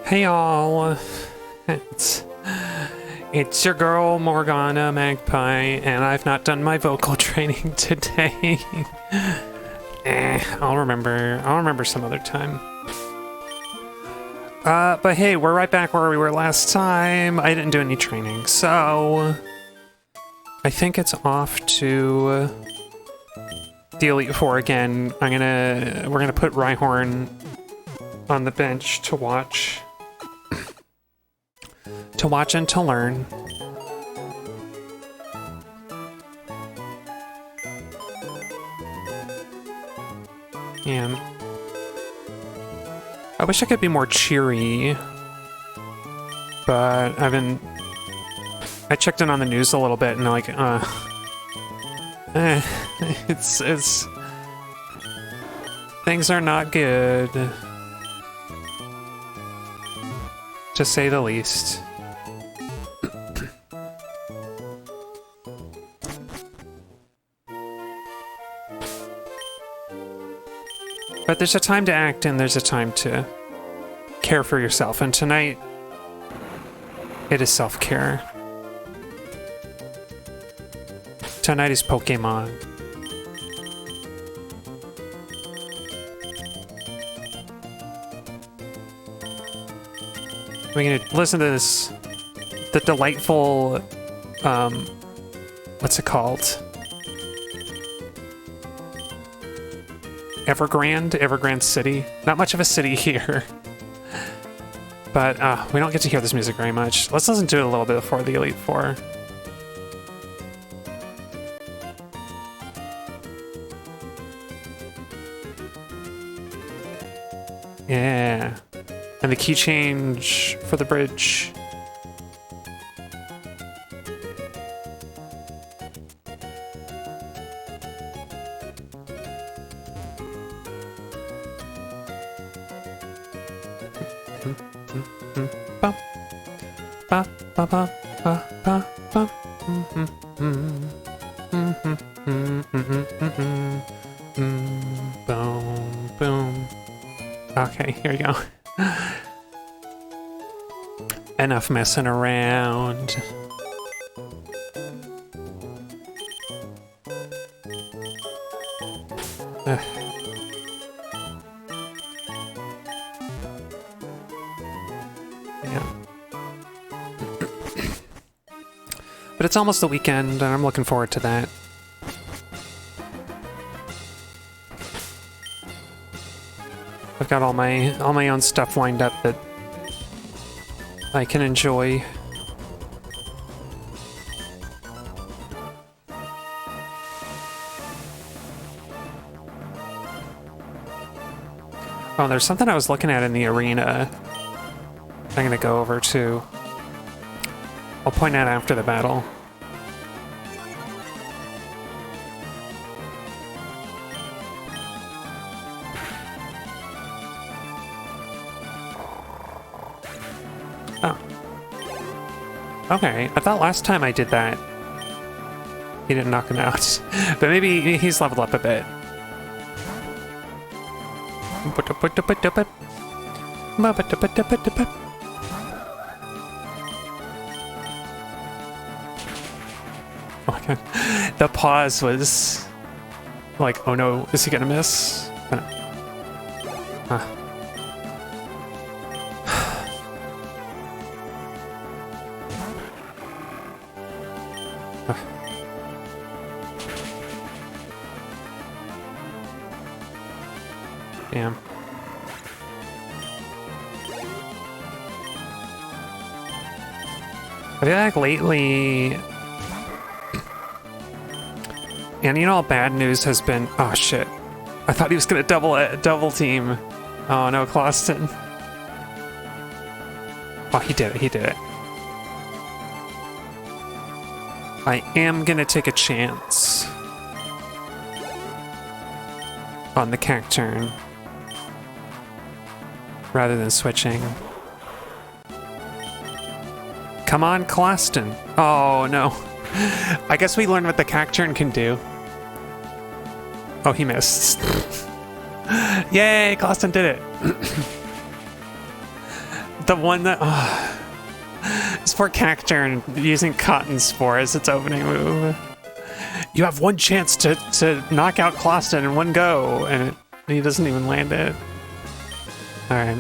Hey all, it's your girl Morgana Magpie, and I've not done my vocal training today. I'll remember some other time. But hey, we're right back where we were last time. I didn't do any training, so I think it's off to the Elite Four again. We're gonna put Rhyhorn on the bench to watch. To watch and to learn. And I wish I could be more cheery, but I checked in on the news a little bit and like, it's things are not good, to say the least. But there's a time to act and there's a time to care for yourself. And tonight, it is self-care. Tonight is Pokemon. We're gonna listen to this, the delightful, what's it called? Evergrande City. Not much of a city here. But we don't get to hear this music very much. Let's listen to it a little bit before the Elite Four. Yeah. And the key change for the bridge. Boom, boom. Okay, here we go. Enough messing around. But it's almost the weekend, and I'm looking forward to that. I've got all my own stuff lined up that I can enjoy. Oh, there's something I was looking at in the arena I'm gonna go over to. I'll point out after the battle. Oh. Okay, I thought last time I did that he didn't knock him out. But maybe he's leveled up a bit. The pause was like, oh no, is he gonna miss? Damn. I feel like lately, and you know, all bad news has been. Oh shit! I thought he was gonna double team. Oh no, Closton. Oh, he did it. He did it. I am gonna take a chance on the Cacturn rather than switching. Come on, Closton. Oh no. I guess we learned what the Cacturn can do. Oh, he missed. Yay, Closton did it. The one that... this poor Cacturn using Cotton Spore as its opening move. You have one chance to knock out Clawston in one go, and he doesn't even land it. Alright.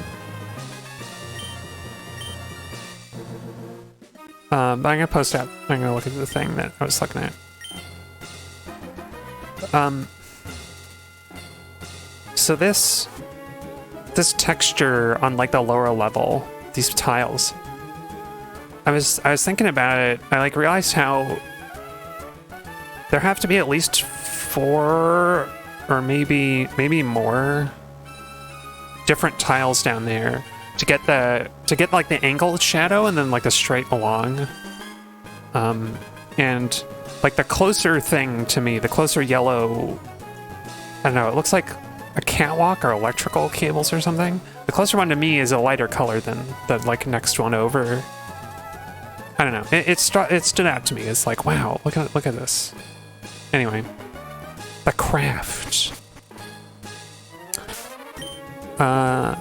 But I'm gonna post out. I'm gonna look at the thing that I was looking at. So this texture on like the lower level, these tiles. I was thinking about it. I like realized how there have to be at least 4 or maybe more different tiles down there to get like the angled shadow and then like the straight along. And like the closer thing to me, the closer yellow, I don't know, it looks like a catwalk or electrical cables or something. The closer one to me is a lighter color than the like next one over. I don't know. It stood out to me. It's like, wow, look at this. Anyway, the craft. Yeah.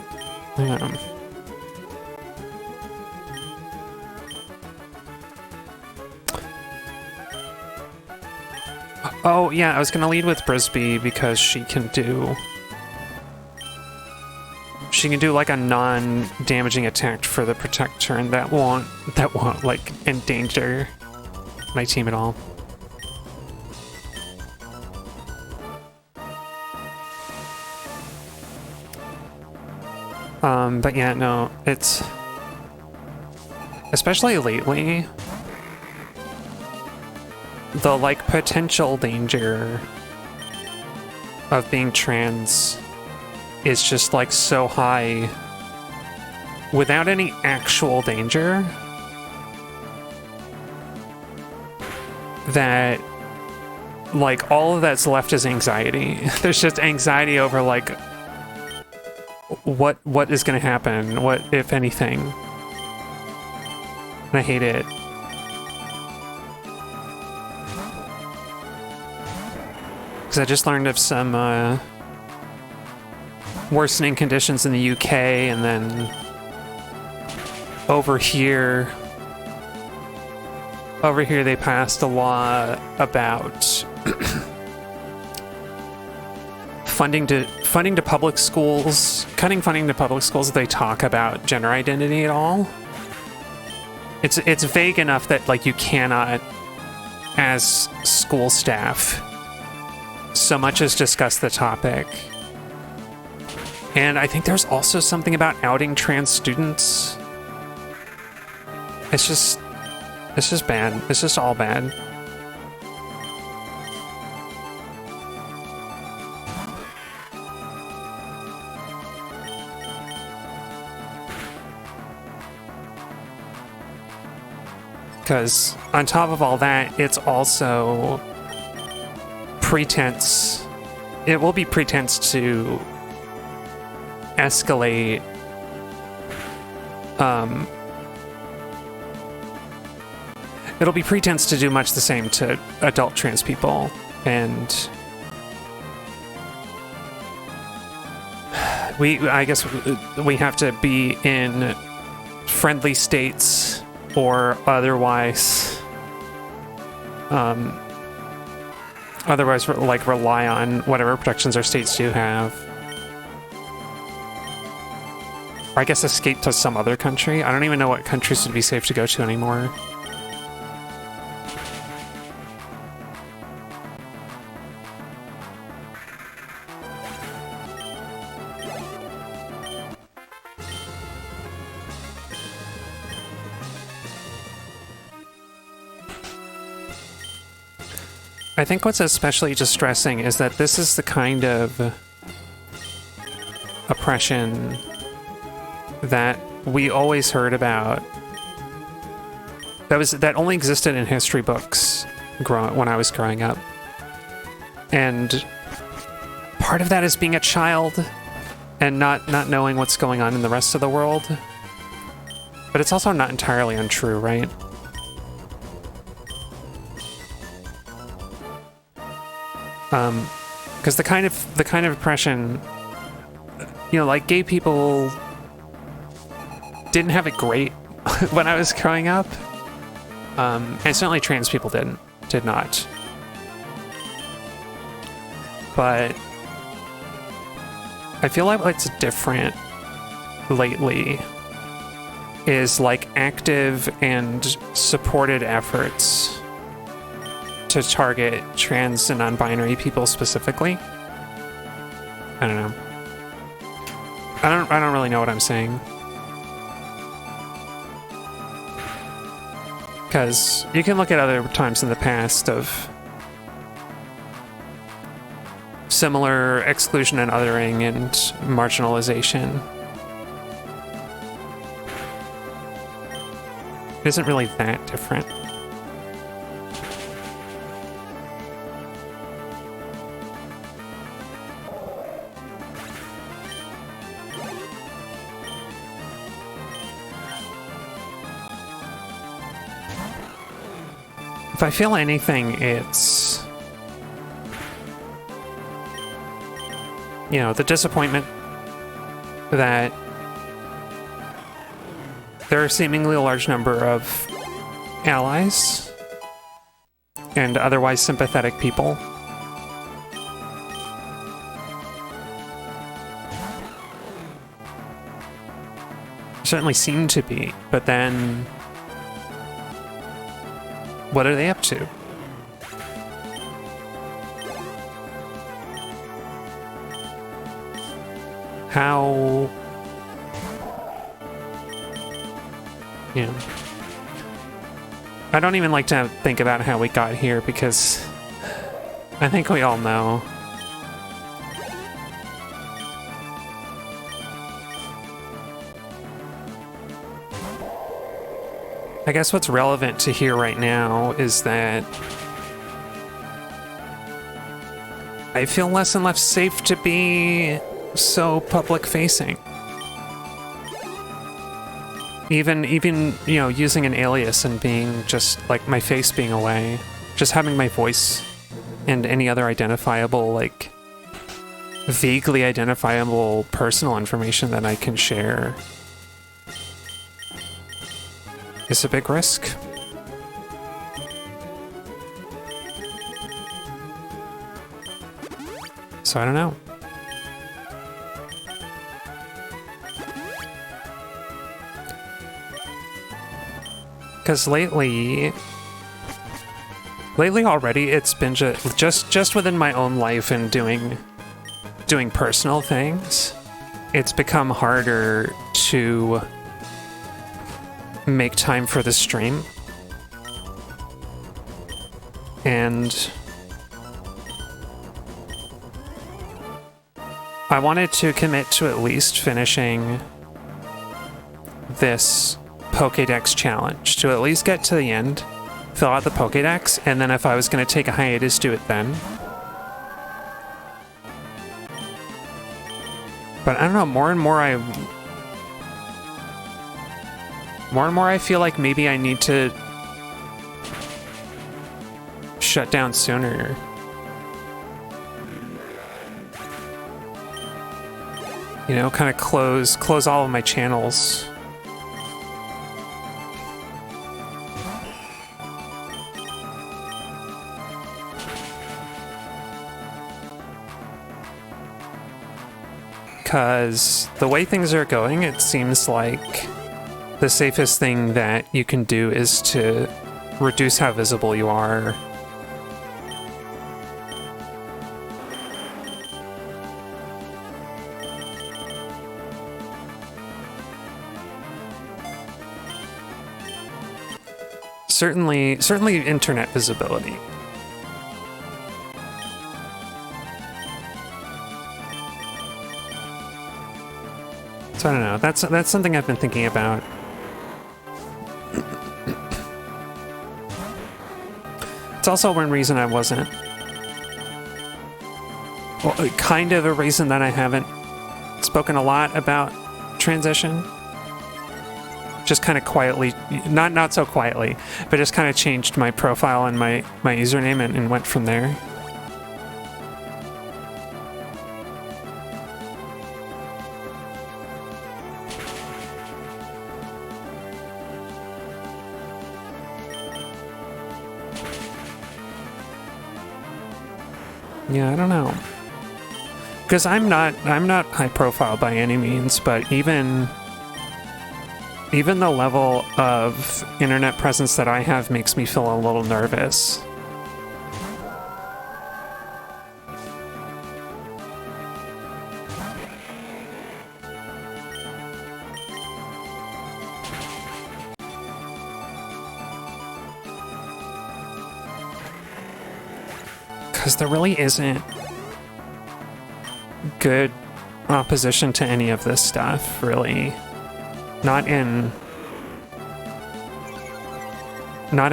Oh yeah, I was gonna lead with Brisby because she can do like a non-damaging attack for the protect turn that won't like endanger my team at all. But yeah, no, it's especially lately the like potential danger of being trans is just like so high without any actual danger that like all of that's left is anxiety. There's just anxiety over like what is going to happen, what if anything. And I hate it. Because I just learned of some worsening conditions in the UK, and then over here they passed a law about funding to public schools, cutting funding to public schools if they talk about gender identity at all. It's vague enough that like you cannot, as school staff, so much as discuss the topic. And I think there's also something about outing trans students. It's just bad. It's just all bad. Because on top of all that, it's also pretense. It will be pretense to escalate it'll be pretense to do much the same to adult trans people, and I guess we have to be in friendly states or otherwise like rely on whatever protections our states do have. Or I guess escape to some other country. I don't even know what countries would be safe to go to anymore. I think what's especially distressing is that this is the kind of oppression that we always heard about. That only existed in history books when I was growing up. And part of that is being a child and not knowing what's going on in the rest of the world. But it's also not entirely untrue, right? Because the kind of oppression, you know, like gay people didn't have it great when I was growing up. And certainly trans people did not. But I feel like what's different lately is like active and supported efforts to target trans and non-binary people specifically. I don't know. I don't really know what I'm saying. Because you can look at other times in the past of similar exclusion and othering and marginalization. It isn't really that different. If I feel anything, it's, you know, the disappointment that there are seemingly a large number of allies and otherwise sympathetic people certainly seem to be, but then what are they up to? How... you know... I don't even like to think about how we got here because I think we all know. I guess what's relevant to here right now is that I feel less and less safe to be so public-facing. Even, you know, using an alias and being just, like, my face being away. Just having my voice and any other identifiable, like, vaguely identifiable personal information that I can share is a big risk. So I don't know. Because lately already it's been just within my own life and doing personal things, it's become harder to make time for the stream. And I wanted to commit to at least finishing this Pokédex challenge, to at least get to the end, fill out the Pokédex, and then if I was going to take a hiatus, do it then. But I don't know, more and more I feel like maybe I need to shut down sooner. You know, kind of close all of my channels. Because the way things are going, it seems like the safest thing that you can do is to reduce how visible you are. Certainly internet visibility. So I don't know, that's something I've been thinking about. It's also one reason I wasn't... well, kind of a reason that I haven't spoken a lot about transition. Just kind of quietly, not so quietly, but just kind of changed my profile and my username and went from there. Yeah, I don't know. Because I'm not high profile by any means, but even the level of internet presence that I have makes me feel a little nervous. Because there really isn't good opposition to any of this stuff, really. Not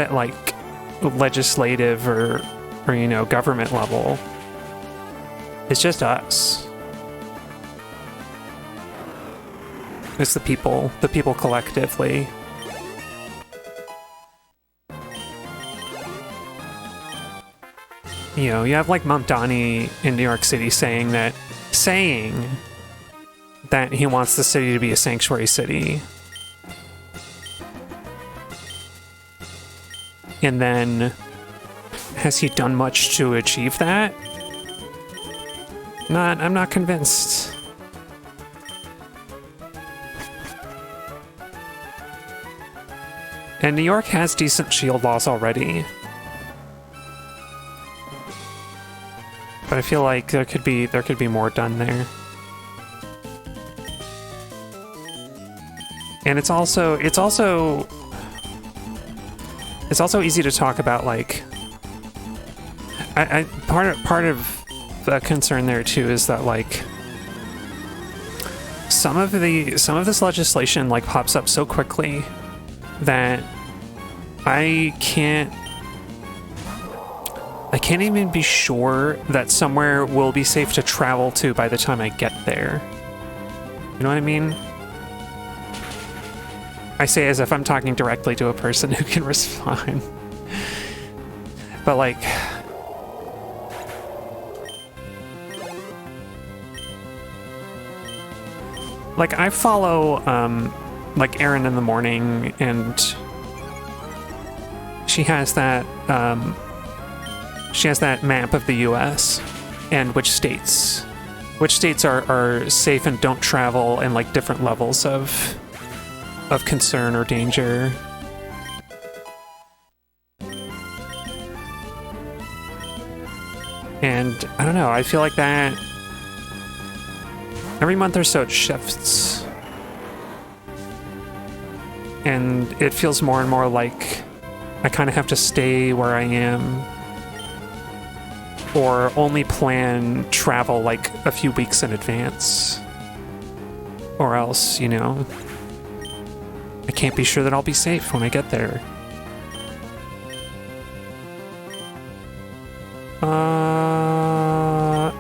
at like legislative or you know, government level. It's just us. It's the people collectively. You know, you have like Mamdani in New York City saying that he wants the city to be a sanctuary city. And then, has he done much to achieve that? I'm not convinced. And New York has decent shield laws already. But I feel like there could be more done there. And it's also easy to talk about, like, part of the concern there too is that, like, some of this legislation like pops up so quickly that I can't even be sure that somewhere will be safe to travel to by the time I get there. You know what I mean? I say as if I'm talking directly to a person who can respond. But like... Like, I follow, like, Erin in the morning, and she has that map of the US and which states are safe and don't travel, and like different levels of concern or danger. And I don't know, I feel like that every month or so it shifts. And it feels more and more like I kind of have to stay where I am, or only plan travel like a few weeks in advance. Or else, you know, I can't be sure that I'll be safe when I get there.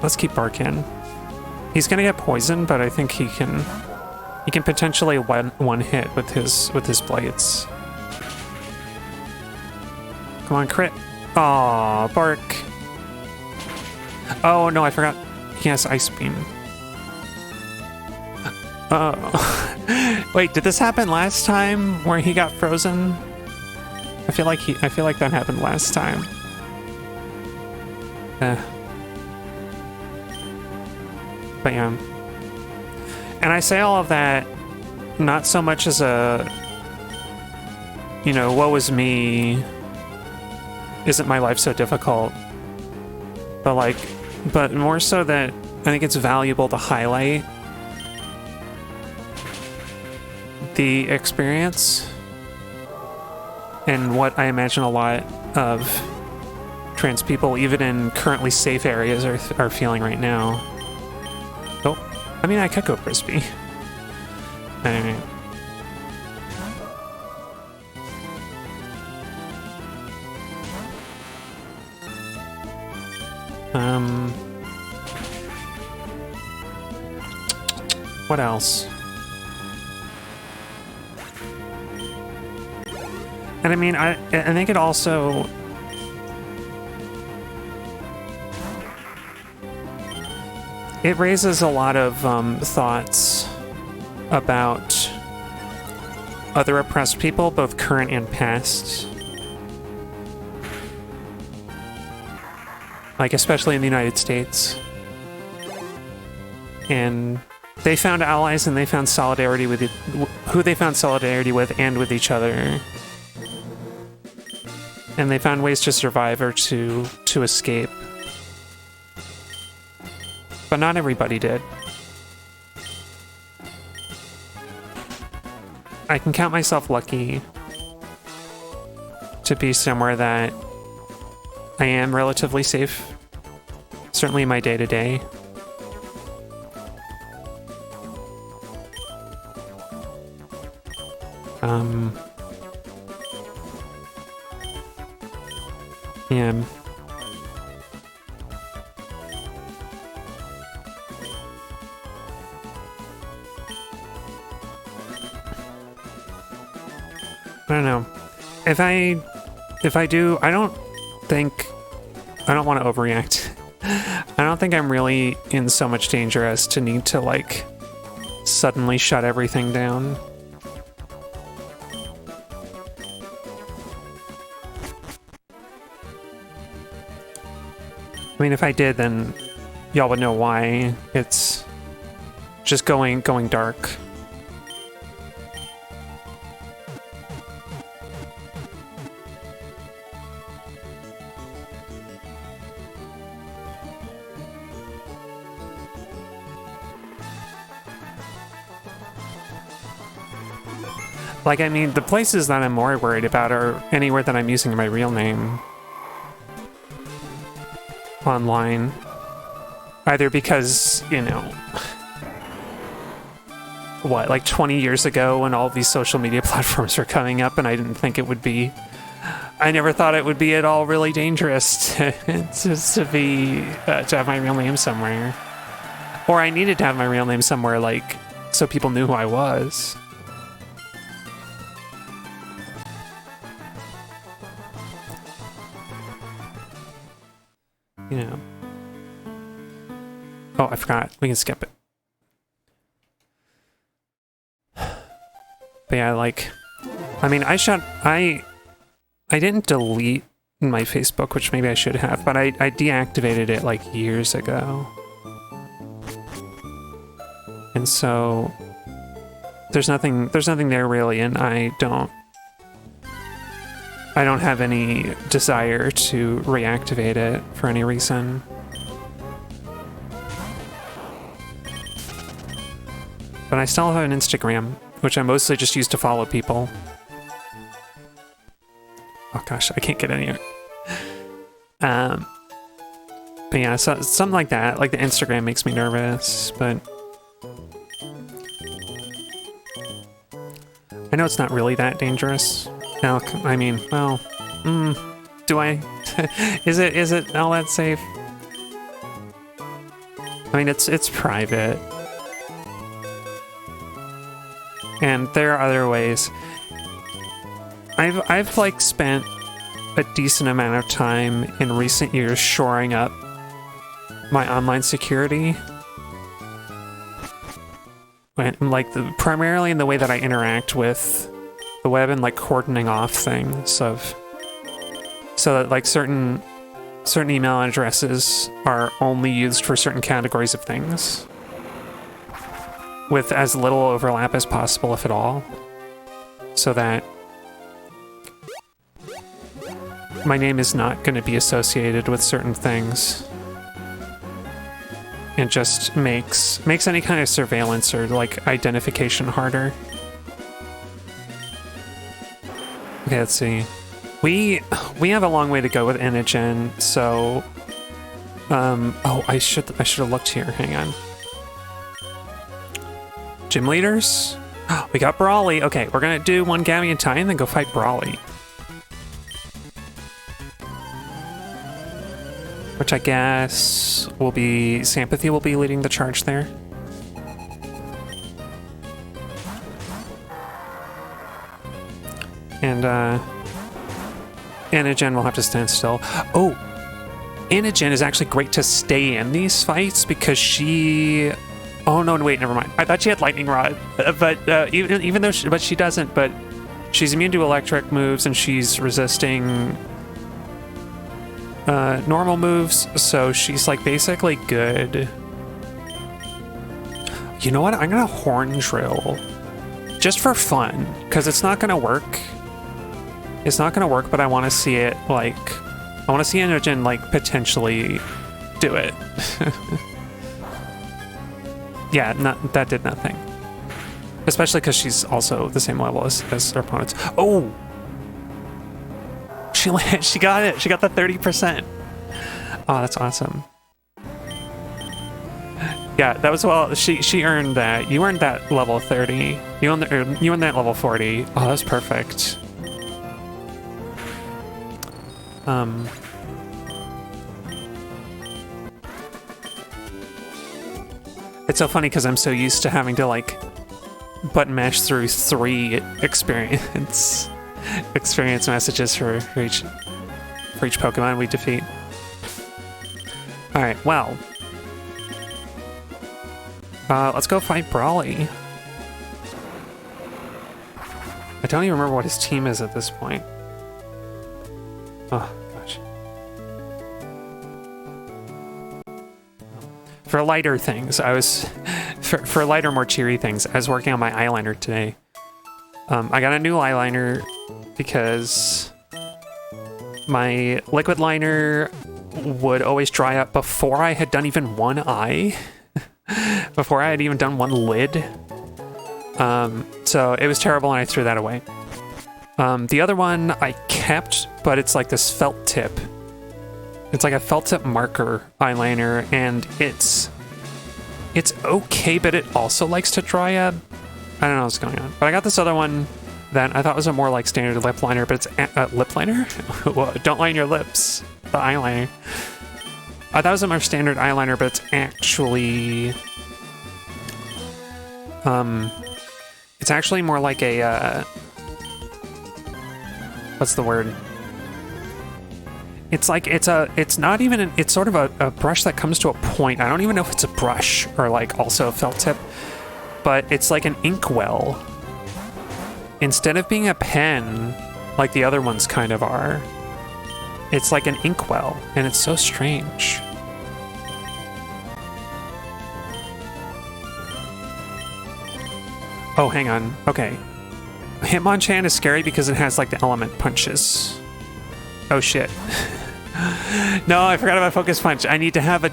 Let's keep Barkin. He's gonna get poisoned, but I think he can potentially one hit with his blades. Come on, crit. Aw, Bark. Oh no, I forgot. He has Ice Beam. Oh. Wait, did this happen last time where he got frozen? I feel like that happened last time. But yeah. And I say all of that not so much as a, you know, woe is me, isn't my life so difficult, but more so that I think it's valuable to highlight the experience and what I imagine a lot of trans people, even in currently safe areas, are feeling right now. Oh, I mean, I could go Frisbee. Alright. What else? And I mean, I think it also... It raises a lot of thoughts about other oppressed people, both current and past. like especially in the United States. And they found allies and they found solidarity with who they found solidarity with and with each other. And they found ways to survive or to escape. But not everybody did. I can count myself lucky to be somewhere that I am relatively safe, certainly in my day-to-day. Yeah. I don't know. If I do, I don't want to overreact. I don't think I'm really in so much danger as to need to, like, suddenly shut everything down. I mean, if I did, then y'all would know why. It's just going dark. Like, I mean, the places that I'm more worried about are anywhere that I'm using my real name online. Either because, you know, what, like 20 years ago when all these social media platforms were coming up and I didn't think it would be... I never thought it would be at all really dangerous to have my real name somewhere. Or I needed to have my real name somewhere, like, so people knew who I was. You know. Oh, I forgot. We can skip it. But yeah, like, I mean, I didn't delete my Facebook, which maybe I should have, but I deactivated it like years ago. And so there's nothing there really, and I don't have any desire to reactivate it for any reason. But I still have an Instagram, which I mostly just use to follow people. Oh gosh, I can't get any of it. But yeah, so, something like that. Like the Instagram makes me nervous, but I know it's not really that dangerous. Now, I mean, well, do I? Is it all that safe? I mean, it's private. And there are other ways. I've like spent a decent amount of time in recent years shoring up my online security. And like primarily in the way that I interact with the web and like cordoning off things so that like certain email addresses are only used for certain categories of things with as little overlap as possible, if at all, so that my name is not going to be associated with certain things. It just makes any kind of surveillance or like identification harder. Okay, let's see. We have a long way to go with Inogen, so oh, I should have looked here. Hang on. Gym leaders? Oh, we got Brawly. Okay, we're gonna do one Gabby and Ty and then go fight Brawly. Which I guess will be Sympathy will be leading the charge there. And Inogen will have to stand still. Oh, Inogen is actually great to stay in these fights because she... Oh no, wait, never mind. I thought she had Lightning Rod, but even though she doesn't. But she's immune to electric moves and she's resisting normal moves, so she's like basically good. You know what? I'm gonna horn drill just for fun, because it's not gonna work. It's not gonna work, but I want to see it like I want to see Inogen like potentially do it. Yeah, that did nothing. Especially because she's also the same level as her opponents. Oh, she got it. She got the 30%. Oh, that's awesome. Yeah, that was well. She earned that. You earned that level 30. You earned that level 40. Oh, that's perfect. It's so funny because I'm so used to having to like button mash through 3 experience messages for each Pokemon we defeat. All right, well, let's go fight Brawly. I don't even remember what his team is at this point. Oh gosh. For lighter things, for lighter, more cheery things, I was working on my eyeliner today. I got a new eyeliner because my liquid liner would always dry up before I had done even one eye, before I had even done one lid. So it was terrible and I threw that away. The other one I kept, but it's like this felt tip. It's like a felt tip marker eyeliner, and it's okay, but it also likes to dry up. I don't know what's going on. But I got this other one that I thought was a more like standard lip liner, but it's lip liner? Well, don't line your lips. The eyeliner. I thought it was a more standard eyeliner, but it's actually more like a what's the word? It's like it's not even it's sort of a brush that comes to a point. I don't even know if it's a brush or like also a felt tip, but it's like an inkwell. Instead of being a pen like the other ones kind of are, it's like an inkwell, and it's so strange. Oh, hang on. Okay. Hitmonchan is scary because it has like the element punches. Oh shit. No, I forgot about Focus Punch. I need to have a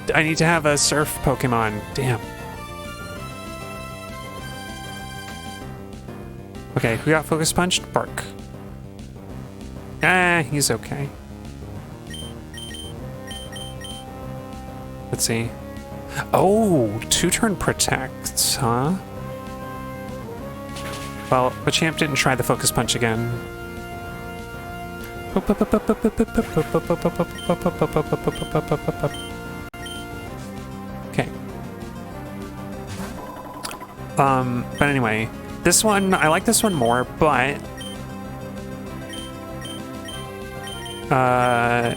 surf Pokemon. Damn. Okay, who got Focus Punched? Bark. Ah, he's okay. Let's see. Oh, 2-turn protects, huh? Well, Machamp didn't try the Focus Punch again. Okay. But anyway, this one, I like this one more, but what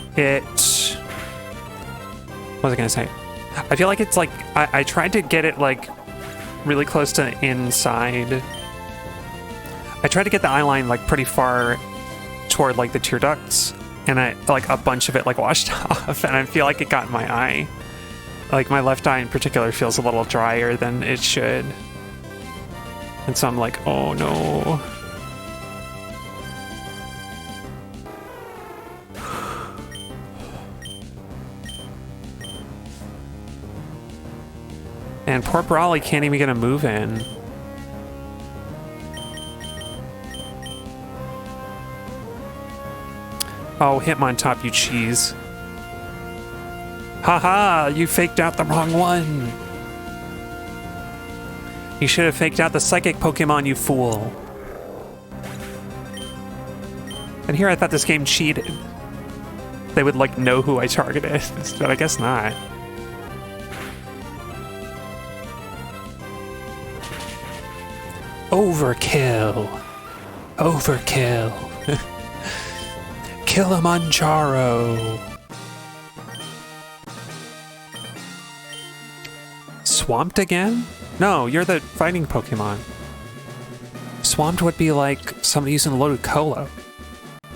was I gonna say? I feel like it's like, I tried to get it like really close to the inside. I tried to get the eye line like pretty far toward like the tear ducts, and I like a bunch of it like washed off, and I feel like it got in my eye. Like my left eye in particular feels a little drier than it should. And so I'm like, oh no. And poor Brawly can't even get a move in. Oh, Hitmontop, you cheese. Haha, you faked out the wrong one. You should have faked out the psychic Pokemon, you fool. And here I thought this game cheated. They would like know who I targeted, but I guess not. Overkill. Overkill. Kilimanjaro. Swamped again? No, you're the fighting Pokemon. Swamped would be like somebody using Ludicolo.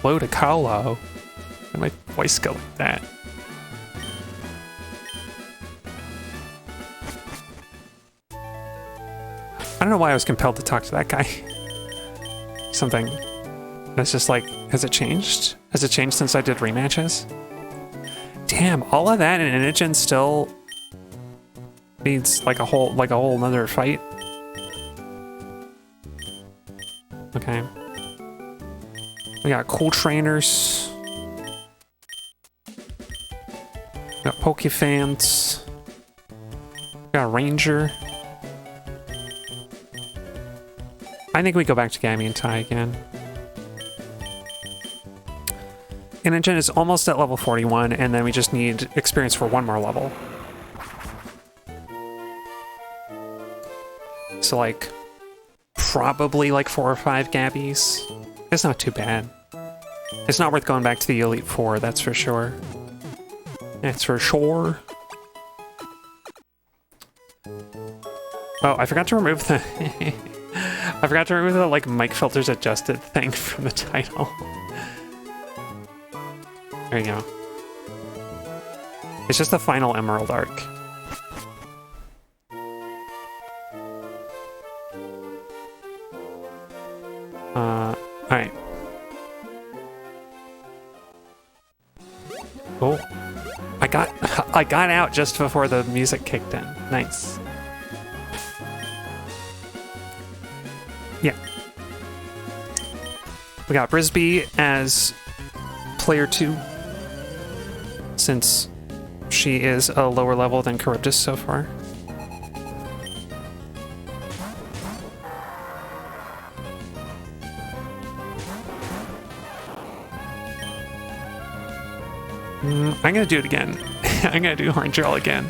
Ludicolo. And my voice go like that. don't know why I was compelled to talk to that guy. Something that's just like, has it changed? Has it changed since I did rematches? Damn, all of that and Inogen still needs like a whole nother fight. Okay. We got cool trainers. We got Pokefans. We got a Ranger. I think we go back to Gabby and Ty again. Inogen is almost at level 41, and then we just need experience for one more level. So like, probably like 4 or 5 Gabbies. It's not too bad. It's not worth going back to the Elite Four, that's for sure. That's for sure. Oh, I forgot to remove the... I forgot to remove the, like, mic filters adjusted thing from the title. There you go. It's just the final Emerald arc. Alright. Oh. I got out just before the music kicked in. Nice. Yeah. We got Brisby as player 2, since she is a lower level than Charybdis so far. I'm gonna do it again. I'm gonna do Horn Drill again.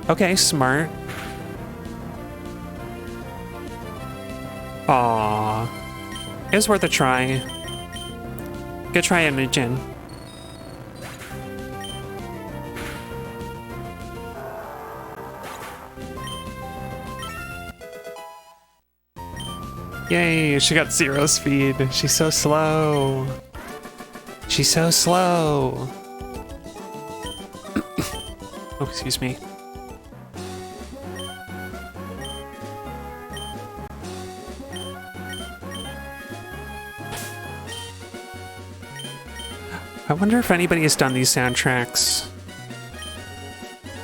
Okay, smart. Aww. It was worth a try. Good try, Inogen. Yay, she got 0 speed. She's so slow. She's so slow. Oh, excuse me. I wonder if anybody has done these soundtracks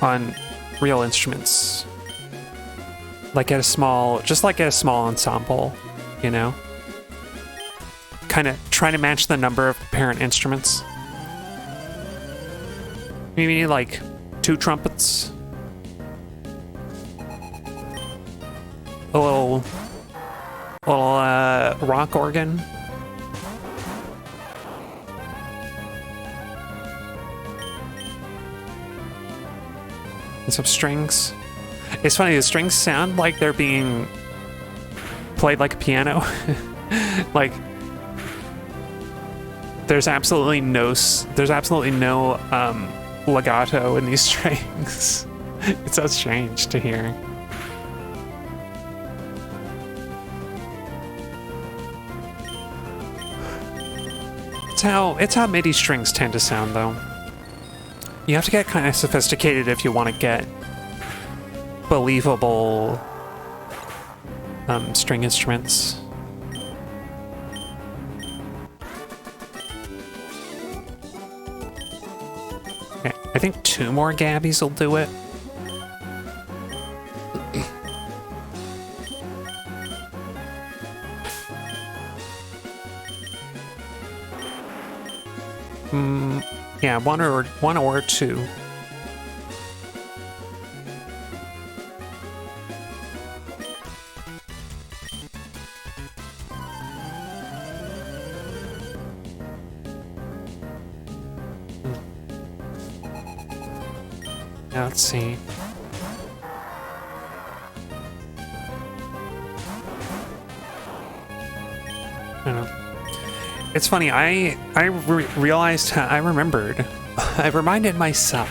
on real instruments. Like at a small, just like at a small ensemble, you know? Kind of trying to match the number of parent instruments. Maybe like 2 trumpets. A little rock organ. And some strings. It's funny, the strings sound like they're being played like a piano. Like, there's absolutely no legato in these strings. It's so strange to hear. It's how MIDI strings tend to sound, though. You have to get kind of sophisticated if you want to get believable string instruments. Okay, I think 2 more Gabbies will do it. Yeah, one or 2. Now let's see. I don't know. It's funny, I realized I reminded myself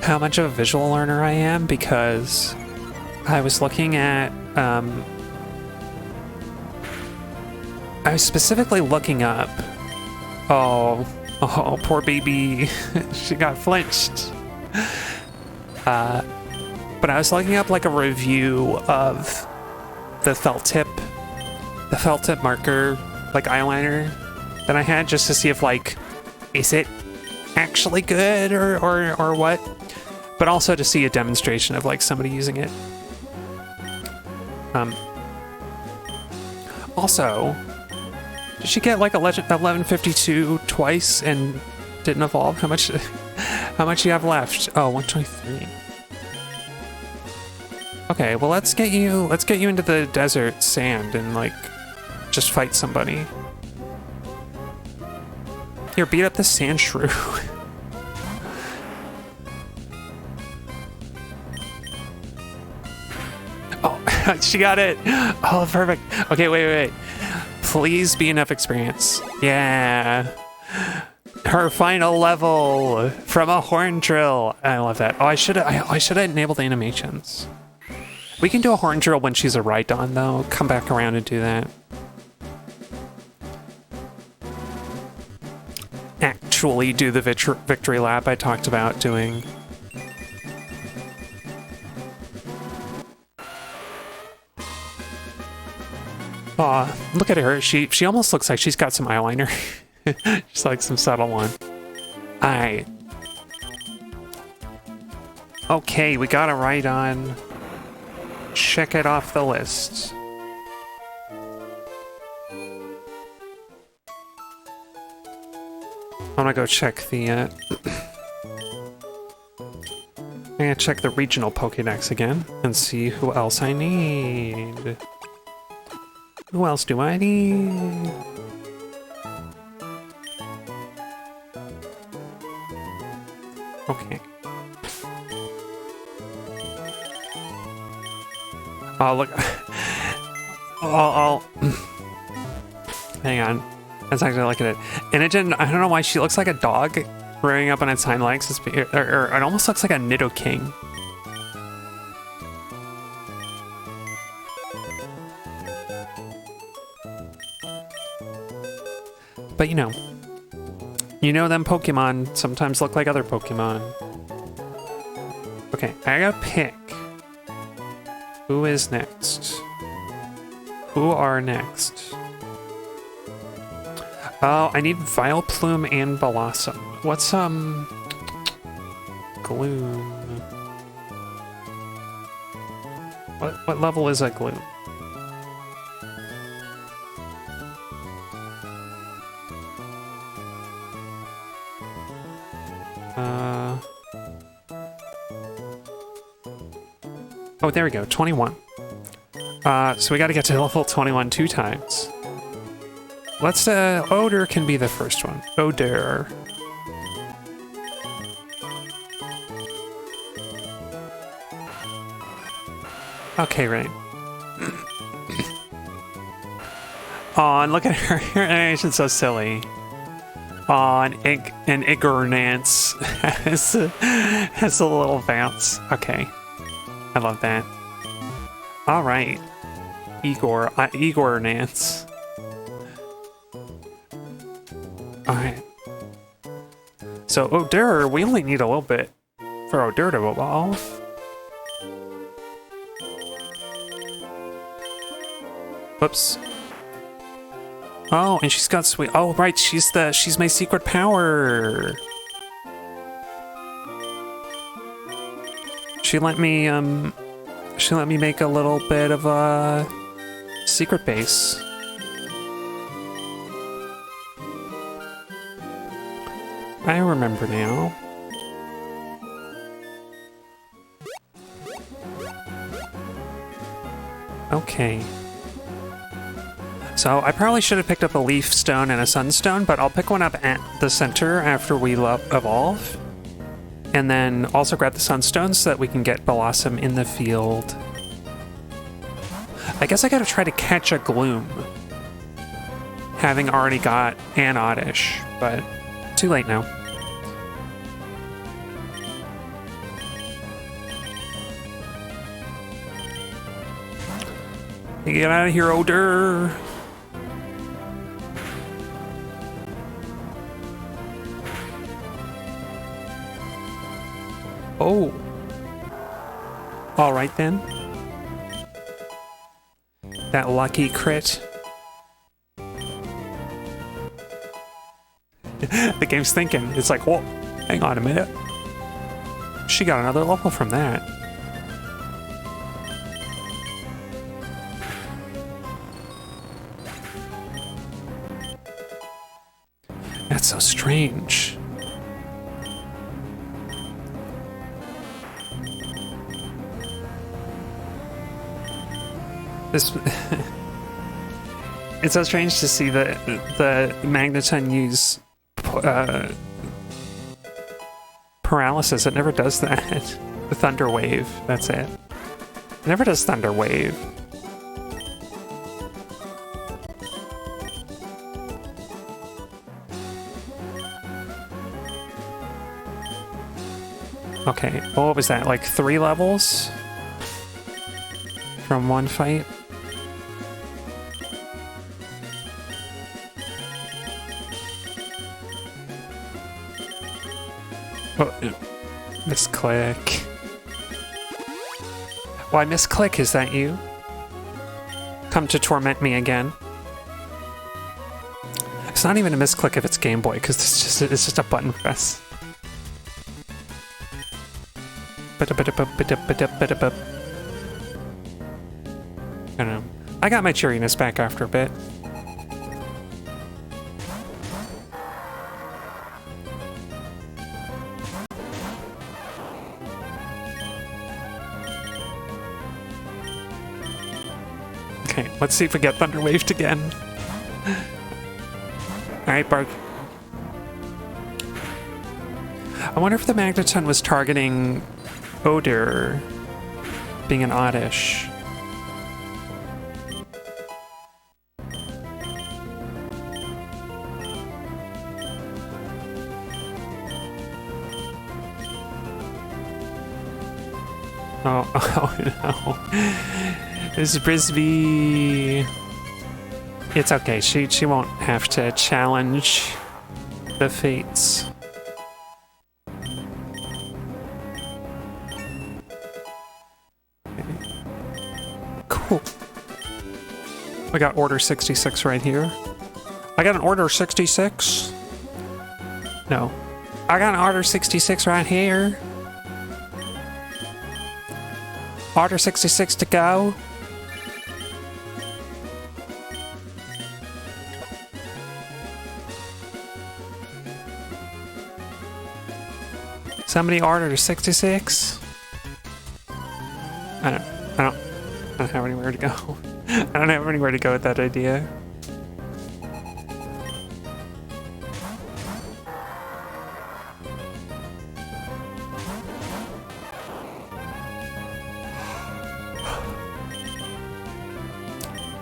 how much of a visual learner I am, because I was looking at, I was specifically looking up, oh, Oh, poor baby. She got flinched. But I was looking up like a review of the felt tip marker, like eyeliner that I had, just to see if like, is it actually good or what? But also to see a demonstration of like somebody using it. Also, did she get like 1152 twice and didn't evolve? How much do you have left? Oh, 123. Okay, well let's get you into the desert sand and like just fight somebody. Here, beat up the sand shrew. Oh, she got it. Oh, perfect. Okay, wait. Please be enough experience. Yeah. Her final level from a horn drill. I love that. Oh, I should have enabled the animations. We can do a horn drill when she's a Rhydon, though. Come back around and do that. Actually do the victory lap I talked about doing. Aw, look at her. She almost looks like she's got some eyeliner. Just like some subtle one. Alright. Okay, we got a Rhydon. Check it off the list. I'm gonna go check the, I'm gonna check the regional Pokédex again and see who else I need. Who else do I need? Okay. Oh, look. I'll hang on. Let's actually look at it. And it didn't, I don't know why she looks like a dog rearing up on its hind legs. Or it almost looks like a Nidoking. But you know them Pokemon sometimes look like other Pokemon. Okay, I gotta pick. Who is next? Who are next? Oh, I need Vileplume and Blossom. What's, Gloom? What level is a Gloom? Oh, there we go, 21. So we gotta get to level 21 2 times. Let's, Odor can be the first one. Odor. Okay, right. Aw, and look at her. Her animation's so silly. Aw, an ignorance has a little bounce. Okay. I love that. All right. Igor Nance. All right. So Odor, we only need a little bit for Odor to evolve. Whoops. Oh, and she's got sweet. Oh, right. She's my secret power. She let me make a little bit of a secret base. I remember now. Okay. So I probably should have picked up a leaf stone and a sunstone, but I'll pick one up at the center after we evolve. And then also grab the sunstones so that we can get Blossom in the field. I guess I gotta try to catch a Gloom, having already got an Oddish, but too late now. Get out of here, Odor! Oh. All right then. That lucky crit. The game's thinking. It's like, whoa, hang on a minute. She got another level from that. That's so strange. This it's so strange to see the Magneton use paralysis. It never does that. The Thunder Wave, that's it. It never does Thunder Wave. Okay, well, what was that? Like 3 levels? From one fight? Oh, misclick. Why, misclick, is that you? Come to torment me again. It's not even a misclick if it's Game Boy, because it's just a button press. I don't know. I got my cheeriness back after a bit. Okay, let's see if we get Thunder Waved again. Alright, Bark. I wonder if the Magneton was targeting Oder, being an oddish. Oh no. This is Brisby. It's okay, she won't have to challenge the fates. Cool. I got Order 66 right here. I got an Order 66? No. I got an Order 66 right here. Order 66 to go. Somebody ordered a 66? I don't have anywhere to go. I don't have anywhere to go with that idea.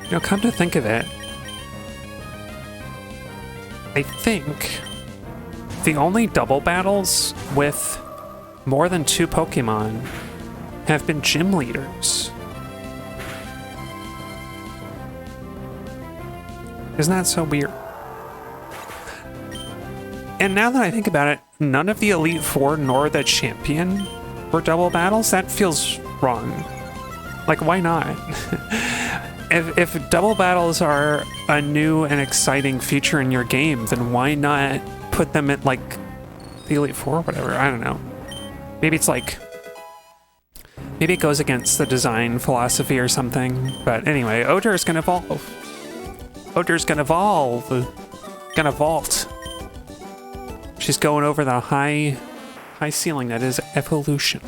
You know, come to think of it, I think the only double battles with more than 2 Pokemon have been gym leaders. Isn't that so weird? And now that I think about it, none of the Elite Four nor the Champion were double battles? That feels wrong. Like, why not? If double battles are a new and exciting feature in your game, then why not put them at, like, the Elite Four or whatever? I don't know. Maybe it's like... Maybe it goes against the design philosophy or something. But anyway, Oder is gonna evolve. Oder's gonna evolve. Gonna vault. She's going over the high ceiling that is evolution.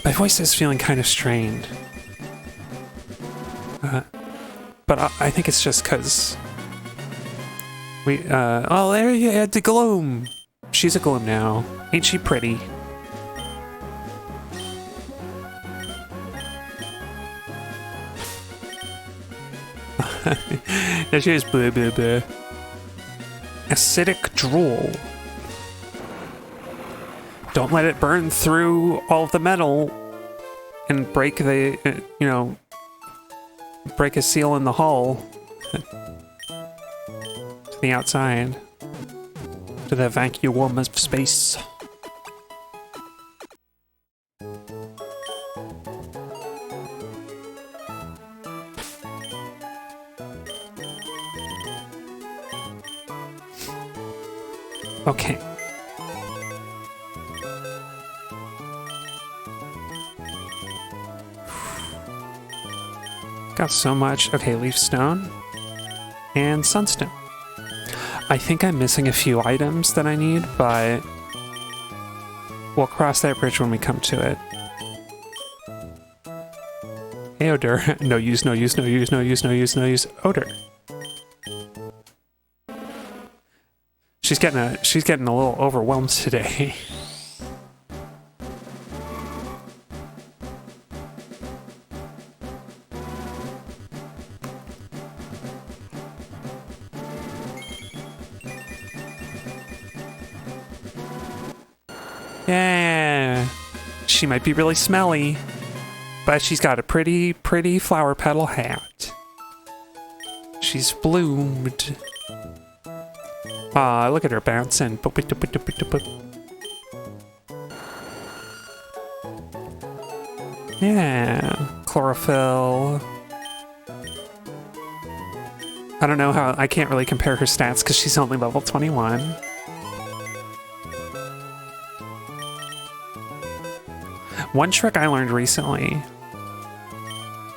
My voice is feeling kind of strained. But I think it's just because we, oh, there you had the Gloom. She's a Gloom now. Ain't she pretty? There she is, blah, blah, blah. Acidic Drool. Don't let it burn through all the metal and break the, break a seal in the hull to the outside, to the vacuum of space. Okay. Got so much. Okay, leaf stone and sunstone. I think I'm missing a few items that I need, but we'll cross that bridge when we come to it. Hey, odor. No use, no use, no use, no use, no use, no use. Odor. She's getting a little overwhelmed today. Yeah, she might be really smelly, but she's got a pretty, pretty flower petal hat. She's bloomed. Ah, look at her bouncing. Yeah, chlorophyll. I don't know how, I can't really compare her stats because she's only level 21. One trick I learned recently,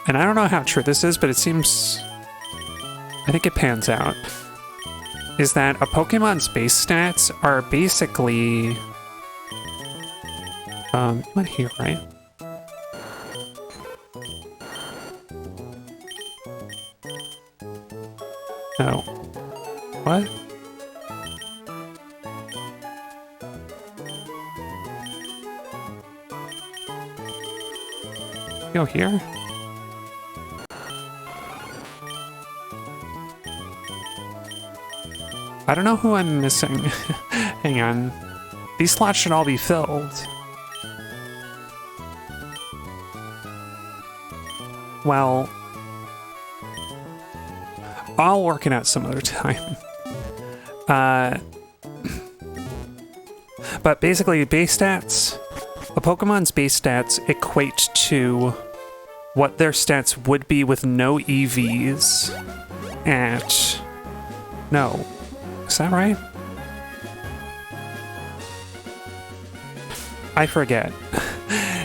and I don't know how true this is, but it seems, I think it pans out, is that a Pokemon's base stats are basically, you went here, right? No. What? Go here? I don't know who I'm missing. Hang on. These slots should all be filled. Well, I'll work it out some other time. But basically, base stats, a Pokemon's base stats equate to what their stats would be with no EVs at... No. Is that right? I forget.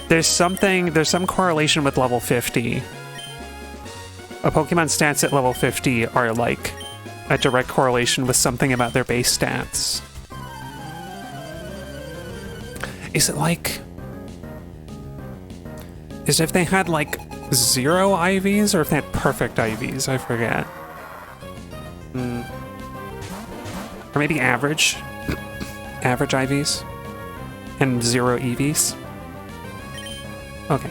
There's some correlation with level 50. A Pokemon's stats at level 50 are like a direct correlation with something about their base stats. Is it like... Is if they had like 0 IVs or if they had perfect IVs? I forget. Or maybe average. Average IVs. And 0 EVs. Okay.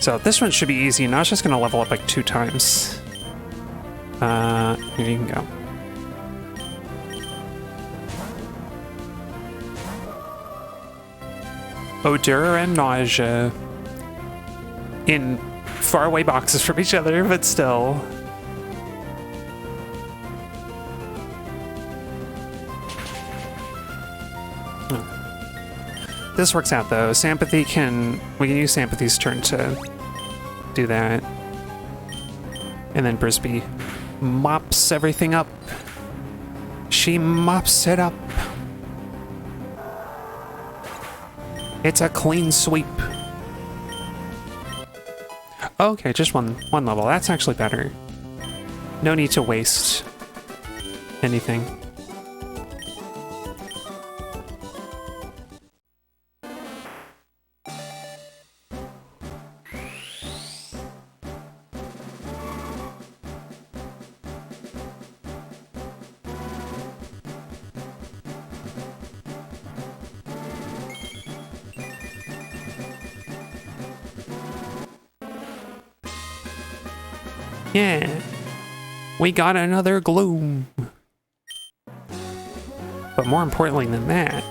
So this one should be easy. Now it's just going to level up like 2 times. Here you can go. Odor and nausea. In faraway boxes from each other, but still. This works out though. Sympathy we can use Sympathy's turn to do that. And then Brisby mops everything up. She mops it up. It's a clean sweep. Okay, just one level. That's actually better. No need to waste anything. Yeah, we got another Gloom. But more importantly than that,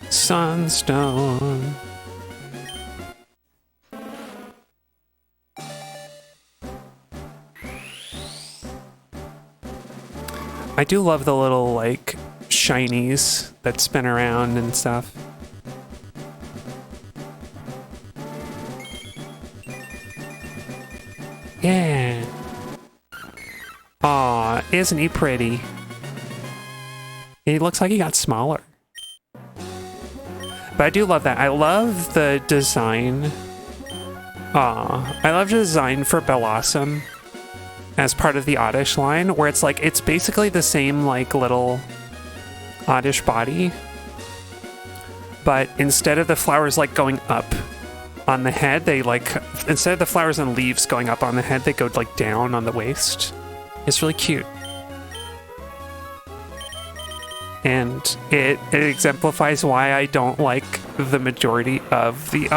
Sunstone. I do love the little, like, shinies that spin around and stuff. Yeah. Aw, isn't he pretty? He looks like he got smaller. But I do love that. I love the design. I love the design for Bellossom as part of the Oddish line, where it's like, it's basically the same, like, little Oddish body. But instead of the flowers, like, going up on the head, they, like, instead of the flowers and leaves going up on the head, they go, like, down on the waist. It's really cute. And it exemplifies why I don't like the majority of the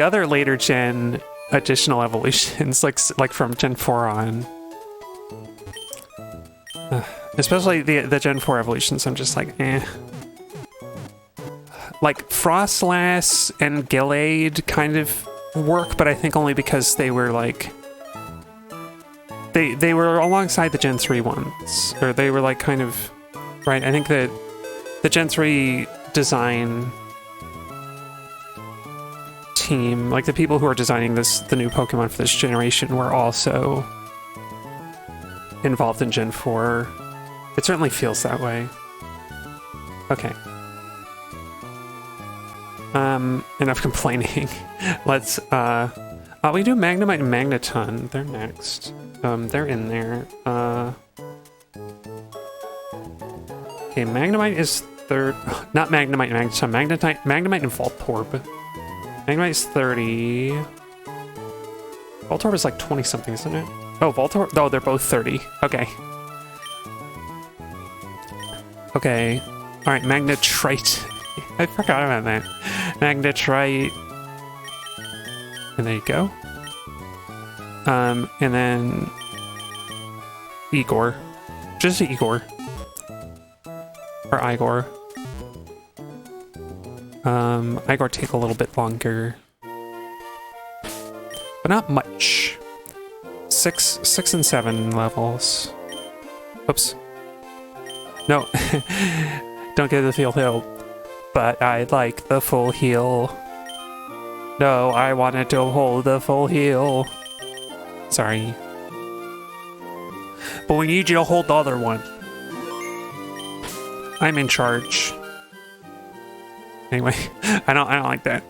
other later gen additional evolutions, like from Gen 4 on. Especially the Gen 4 evolutions, I'm just like, eh. Like Frostlass and Gillade kind of work, but I think only because they were like they were alongside the Gen 3 ones, or they were like kind of right. I think that the Gen 3 design team, like the people who are designing the new Pokemon for this generation, were also involved in Gen 4. It certainly feels that way. Okay. Enough complaining. Let's, we do Magnemite and Magneton. They're next. They're in there. Okay, Magnemite is third. Not Magnemite and Magneton. Magnemite and Voltorb. Magnemite's 30. Voltorb is like 20-something, isn't it? Oh, Voltorb? Oh, they're both 30. Okay. Okay. Alright, Magnetrite. I forgot about that. Magnetrite. And there you go. And then Igor. Just Igor. Or Igor. Igor take a little bit longer. But not much. 6 and 7 levels. Oops. No. Don't get the field heal. But I'd like the full heal. No, I wanted to hold the full heal. Sorry. But we need you to hold the other one. I'm in charge. Anyway, I don't like that.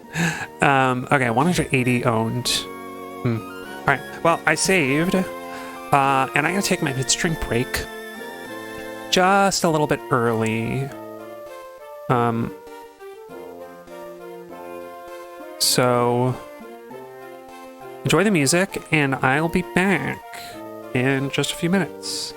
Okay, 180 owned. Alright, well, I saved. And I'm gonna take my midstream break. Just a little bit early. So enjoy the music, and I'll be back in just a few minutes.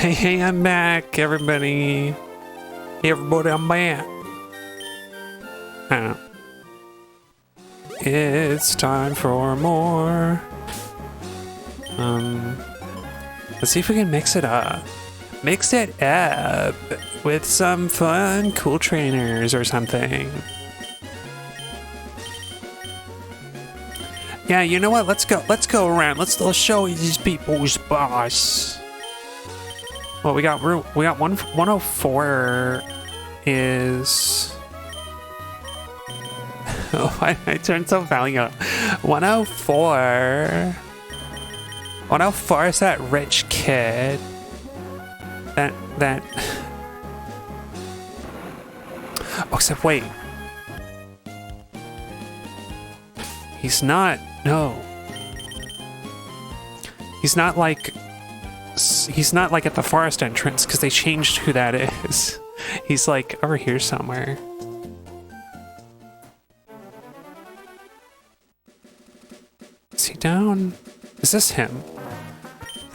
Hey, I'm back, everybody. Hey, everybody, I'm back. I don't know. It's time for more. Let's see if we can mix it up. Mix it up with some fun, cool trainers or something. Yeah, you know what? Let's go around. Let's show these people who's boss. Well, we got 104 is... Oh, I turned so valiant. 104 is that rich kid. That... Oh, except wait. He's not... No. He's not like at the forest entrance, because they changed who that is. He's like over here somewhere. Is he down? Is this him?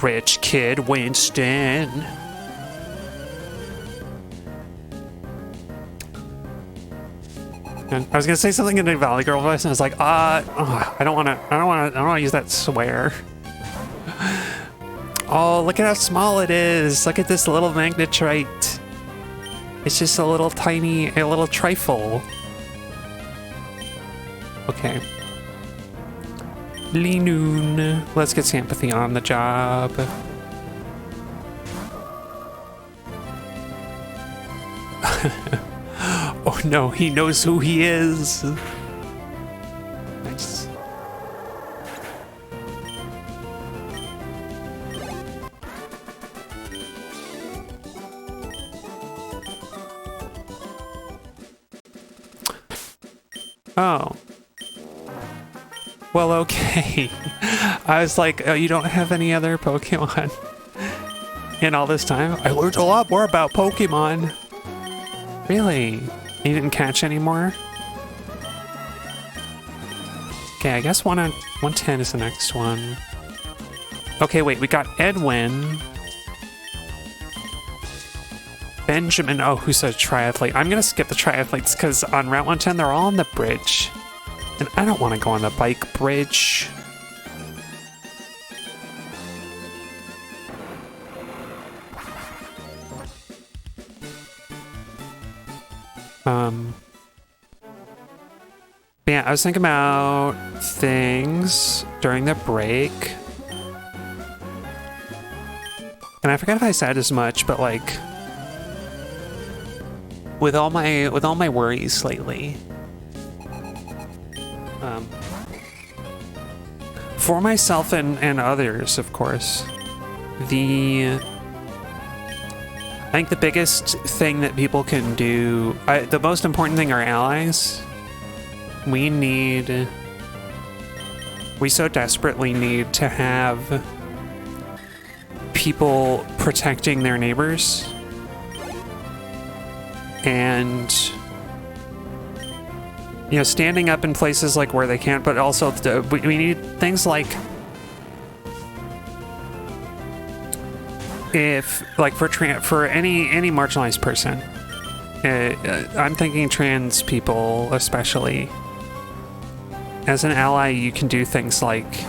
Rich Kid Winston. And I was gonna say something in a Valley Girl voice, and I was like, I don't wanna use that swear. Oh, look at how small it is. Look at this little magnetite. It's just a little trifle. Okay. Linoon. Let's get sympathy on the job. Oh no, he knows who he is. Nice. Oh. Well, okay. I was like, oh, you don't have any other Pokemon? In all this time? I learned a lot more about Pokemon. Really? You didn't catch any more? Okay, I guess 110 is the next one. Okay, wait, we got Edwin. Benjamin, oh, who's a triathlete? I'm gonna skip the triathletes because on Route 110 they're all on the bridge. And I don't want to go on the bike bridge. Yeah, I was thinking about things during the break. And I forget if I said as much, but like with all my worries lately. For myself and others, of course, I think the biggest thing that people can do, the most important thing are allies. We so desperately need to have people protecting their neighbors. And, you know, standing up in places like where they can't, but also we need things like, if like for any marginalized person, I'm thinking trans people especially. As an ally, you can do things like,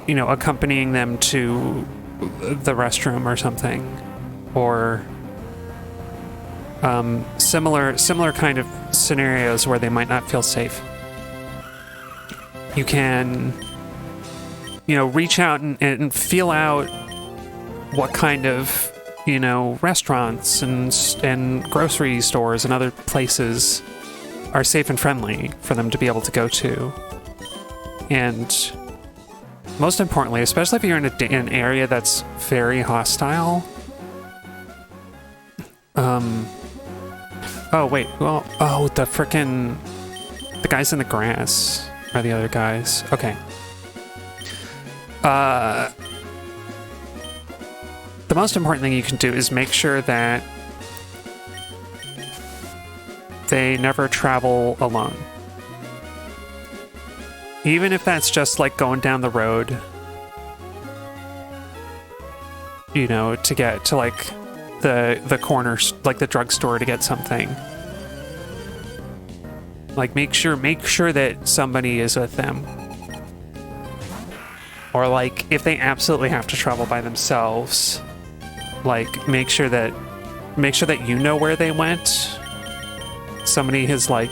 you know, accompanying them to the restroom or something, or similar kind of scenarios where they might not feel safe. You can, you know, reach out and feel out what kind of, you know, restaurants and grocery stores and other places are safe and friendly for them to be able to go to. And most importantly, especially if you're in an area that's very hostile. Oh wait, well, oh, the guys in the grass are the other guys. Okay. The most important thing you can do is make sure that they never travel alone. Even if that's just like going down the road. you know, to get to like the corner, like the drugstore to get something. Like make sure that somebody is with them. Or like if they absolutely have to travel by themselves, like make sure that you know where they went. Somebody has like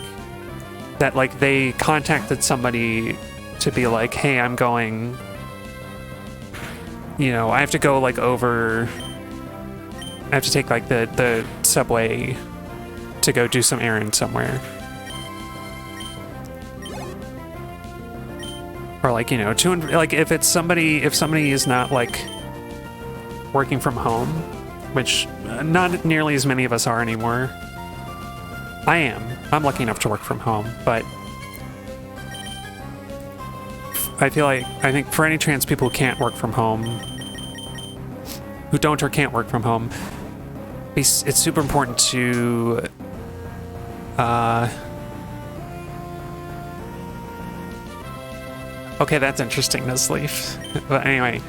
that, like they contacted somebody to be like, hey, I'm going, you know, I have to go like over, I have to take like the subway to go do some errand somewhere. Or like, you know, like if somebody is not like working from home, which not nearly as many of us are anymore. I'm lucky enough to work from home, but I think for any trans people who can't work from home, who don't or can't work from home, it's super important to okay, that's interesting, this leaf. But anyway,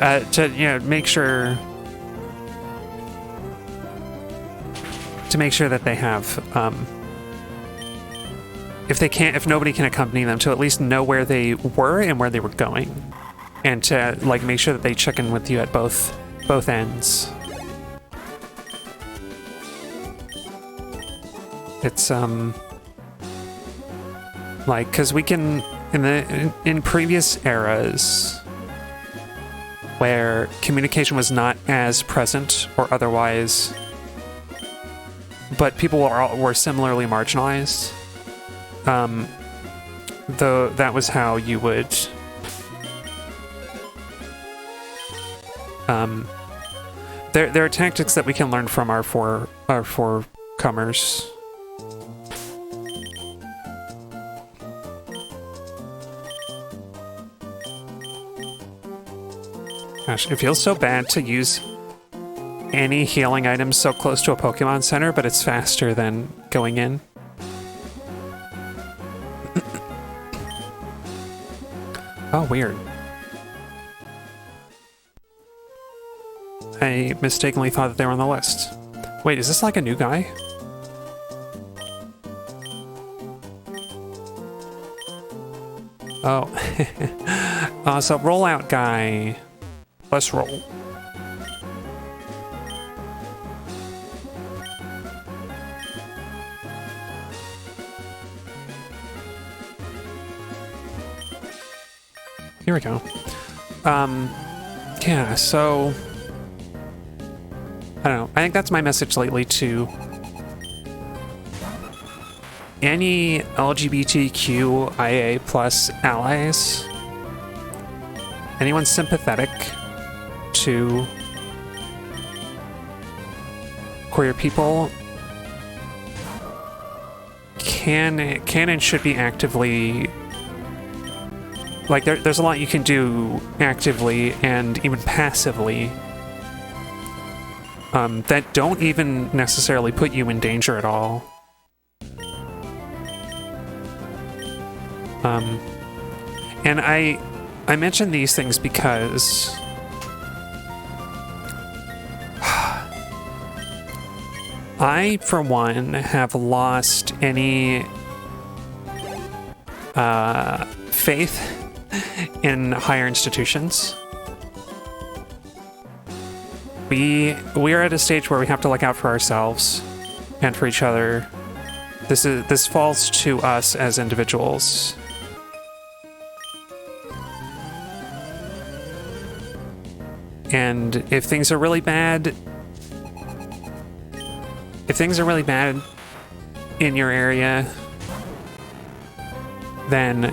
to, you know, make sure that they have, if nobody can accompany them, to at least know where they were and where they were going, and to like make sure that they check in with you at both ends. It's like, because we can in previous eras where communication was not as present or otherwise, but people were similarly marginalized, though that was how you would there are tactics that we can learn from our forecomers. Gosh, it feels so bad to use any healing items so close to a Pokemon Center, but it's faster than going in. Oh, weird. I mistakenly thought that they were on the list. Wait, is this like a new guy? Oh. So rollout guy. Let's roll. Here we go. Yeah, so I don't know. I think that's my message lately to any LGBTQIA plus allies. Anyone sympathetic to queer people can and should be actively, like, there's a lot you can do actively and even passively that don't even necessarily put you in danger at all. And I mention these things because I, for one, have lost any faith in higher institutions. We are at a stage where we have to look out for ourselves and for each other. This falls to us as individuals. And if things are really bad, in your area, then,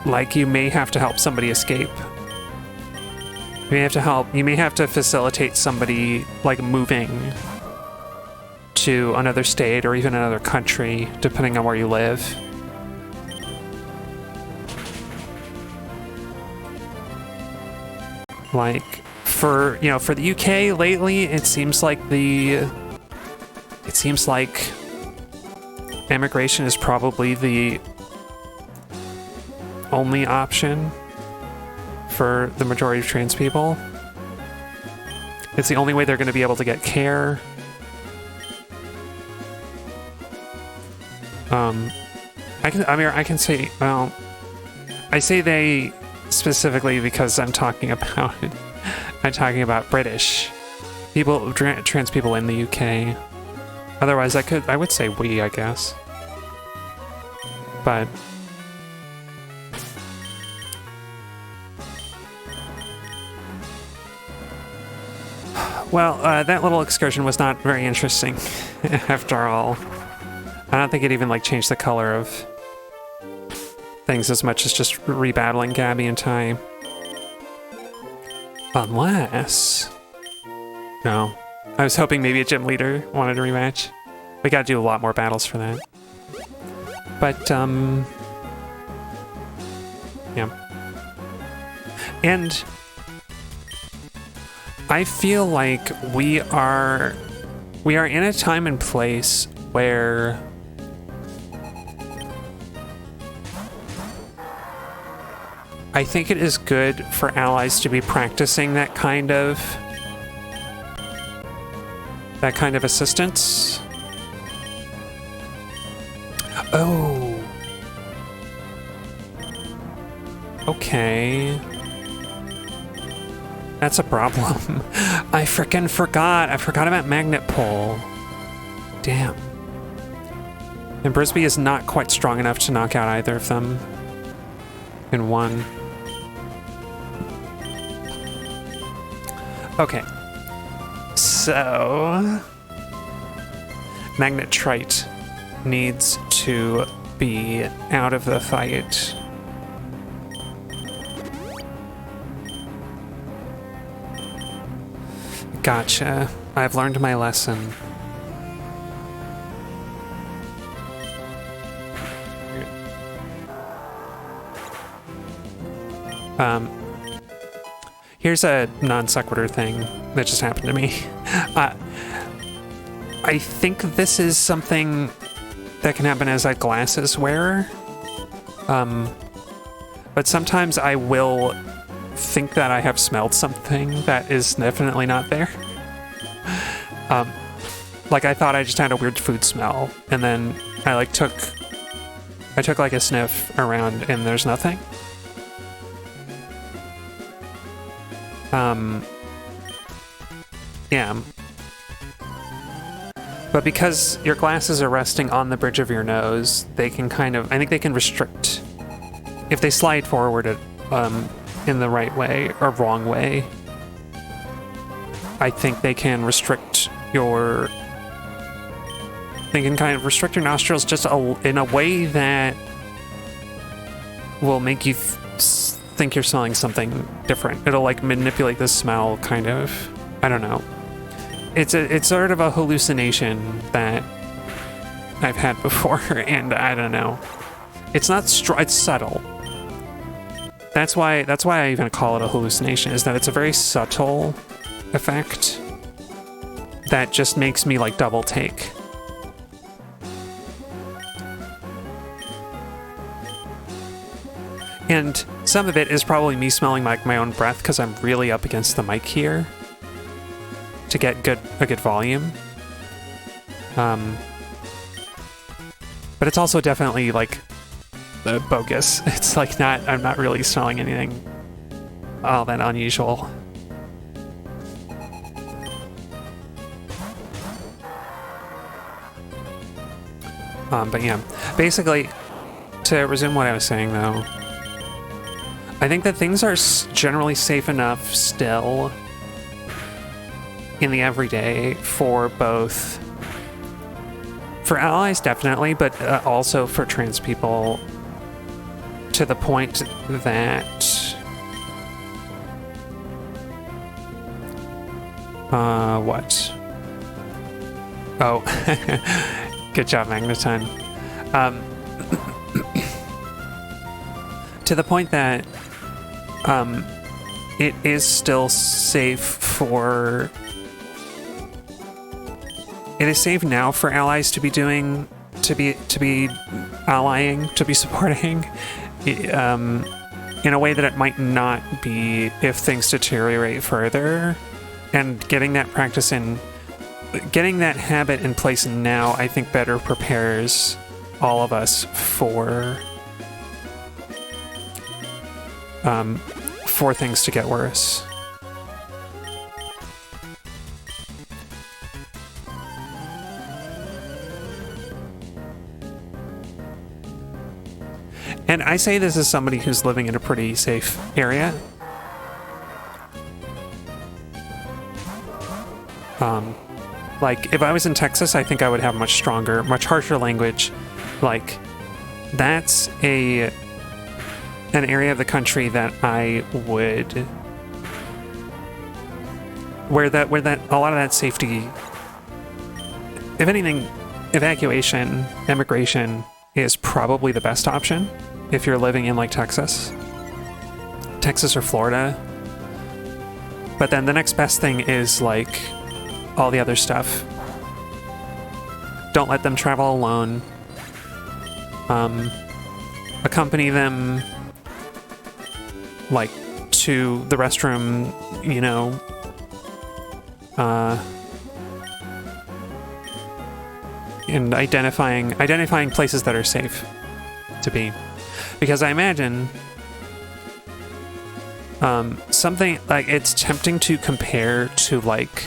like, you may have to help somebody escape. You may have to facilitate somebody, like, moving to another state or even another country, depending on where you live. Like, for the UK lately, it seems like immigration is probably the only option for the majority of trans people. It's the only way they're going to be able to get care. I can say, well, I say they specifically because I'm talking about British people, trans people in the UK. Otherwise, I would say we, I guess. But well, that little excursion was not very interesting after all. I don't think it even like changed the color of things as much as just rebattling Gabby and Ty. Unless... No. I was hoping maybe a gym leader wanted a rematch. We gotta do a lot more battles for that. But, yeah. And I feel like we are in a time and place where I think it is good for allies to be practicing that kind of assistance. Oh. Okay. That's a problem. I frickin' forgot. I forgot about Magnet Pole. Damn. And Brisbee is not quite strong enough to knock out either of them in one. Okay. So... Magnet Trite needs to be out of the fight. Gotcha. I've learned my lesson. Here's a non sequitur thing that just happened to me. I think this is something that can happen as a glasses wearer. But sometimes I will think that I have smelled something that is definitely not there. Like I thought I just had a weird food smell, and then I took like a sniff around and there's nothing. Yeah. But because your glasses are resting on the bridge of your nose, they can I think they can restrict, if they slide forward in the right way or wrong way, I think they can restrict your nostrils just in a way that will make you think you're smelling something different. It'll like manipulate the smell, kind of. I don't know. It's sort of a hallucination that I've had before, and I don't know. It's not it's subtle. That's why I even call it a hallucination, is that it's a very subtle effect that just makes me like double take. And some of it is probably me smelling like my own breath because I'm really up against the mic here to get a good volume. But it's also definitely like bogus. It's like I'm not really smelling anything all that unusual. But yeah, basically, to resume what I was saying though, I think that things are generally safe enough still in the everyday for both, for allies definitely, but also for trans people, to the point that what? Oh, good job, Magneton. To the point that it is still safe for... It is safe now for allies to be doing, to be allying, to be supporting, in a way that it might not be if things deteriorate further. and getting that practice in, getting that habit in place now, I think better prepares all of us for things to get worse. And I say this as somebody who's living in a pretty safe area. Like, if I was in Texas, I think I would have much stronger, much harsher language. Like, that's an area of the country that I would... where a lot of that safety... If anything, evacuation, immigration is probably the best option if you're living in, like, Texas or Florida. But then the next best thing is, like, all the other stuff. Don't let them travel alone. Accompany them, like, to the restroom, you know, and identifying places that are safe to be. Because I imagine something like, it's tempting to compare to, like,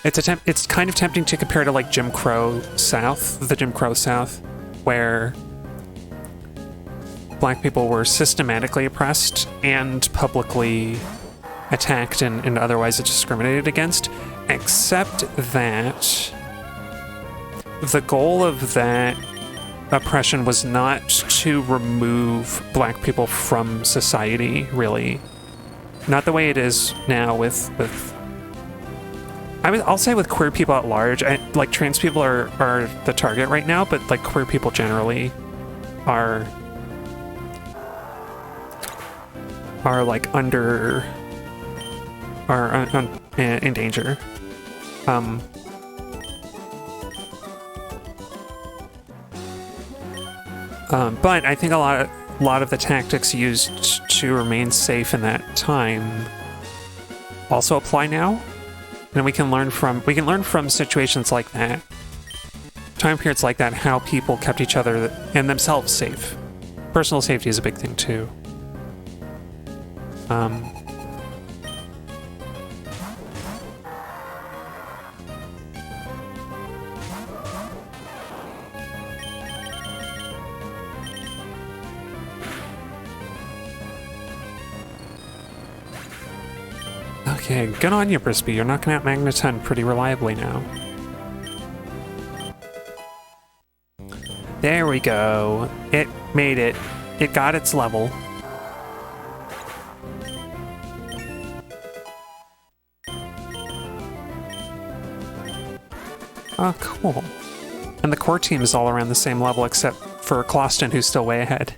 it's kind of tempting to compare to, like, the Jim Crow South, where black people were systematically oppressed and publicly attacked and otherwise discriminated against, except that the goal of that oppression was not to remove black people from society, really. Not the way it is now with I'll say with queer people at large. Like, trans people are the target right now, but, like, queer people generally are like in danger. But I think a lot of the tactics used to remain safe in that time also apply now. And we can learn from situations like that, time periods like that, how people kept each other and themselves safe. Personal safety is a big thing too. Okay, good on you, Brisby. You're knocking out Magneton pretty reliably now. There we go. It made it. It got its level. Oh, cool. And the core team is all around the same level except for Closton, who's still way ahead.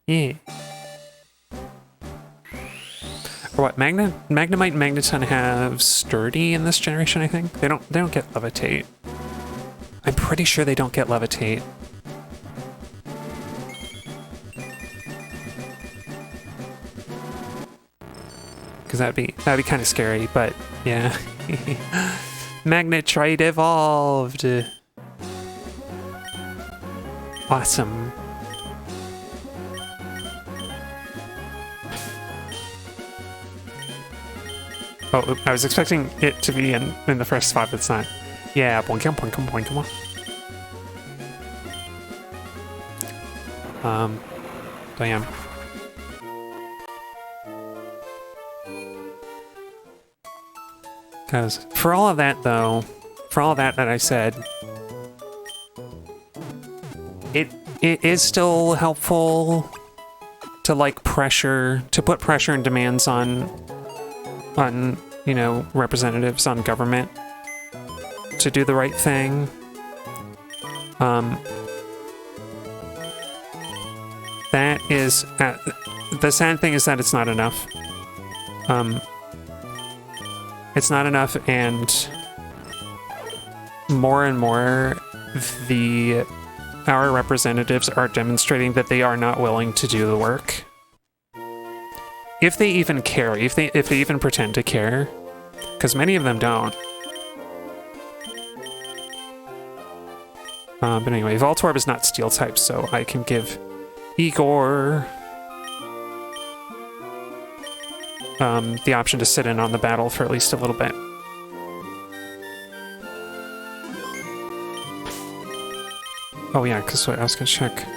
Yeah. Or what? Magnemite and Magneton have Sturdy in this generation, I think. They don't get Levitate. I'm pretty sure they don't get Levitate. Because that'd be kind of scary, but yeah. Magnetrite evolved. Awesome. Oh, I was expecting it to be in the first spot, but it's not. Yeah, boink, boink, boink, boink. Damn. Because for all of that, though, for all of that I said, it is still helpful to, like, put pressure and demands on, you know, representatives, on government to do the right thing. That is, the sad thing is that it's not enough. It's not enough, and more our representatives are demonstrating that they are not willing to do the work. If they even care, if they even pretend to care, because many of them don't. But anyway, Voltorb is not steel type, so I can give Igor the option to sit in on the battle for at least a little bit. Oh yeah, because I was gonna check.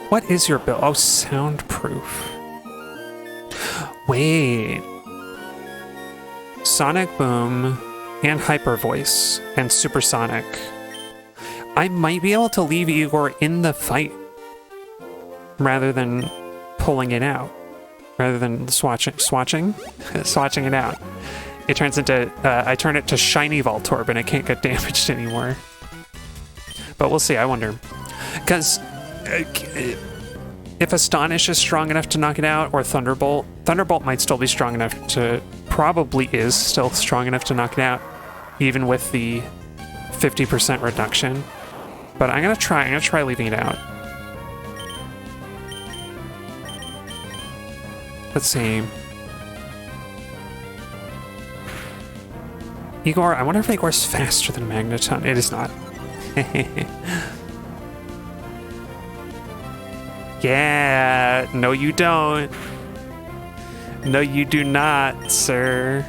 What is your build? Oh, soundproof. Wait. Sonic Boom and Hyper Voice and Supersonic. I might be able to leave Igor in the fight rather than pulling it out. Rather than swatching it out. It turns into, I turn it to shiny Voltorb and it can't get damaged anymore. But we'll see, I wonder. Because if Astonish is strong enough to knock it out, or Thunderbolt might still be strong enough to, probably is still strong enough to knock it out, even with the 50% reduction. But I'm gonna try leaving it out. Let's see. Igor, I wonder if Igor's faster than Magneton. It is not. Yeah, no you don't. No you do not, sir.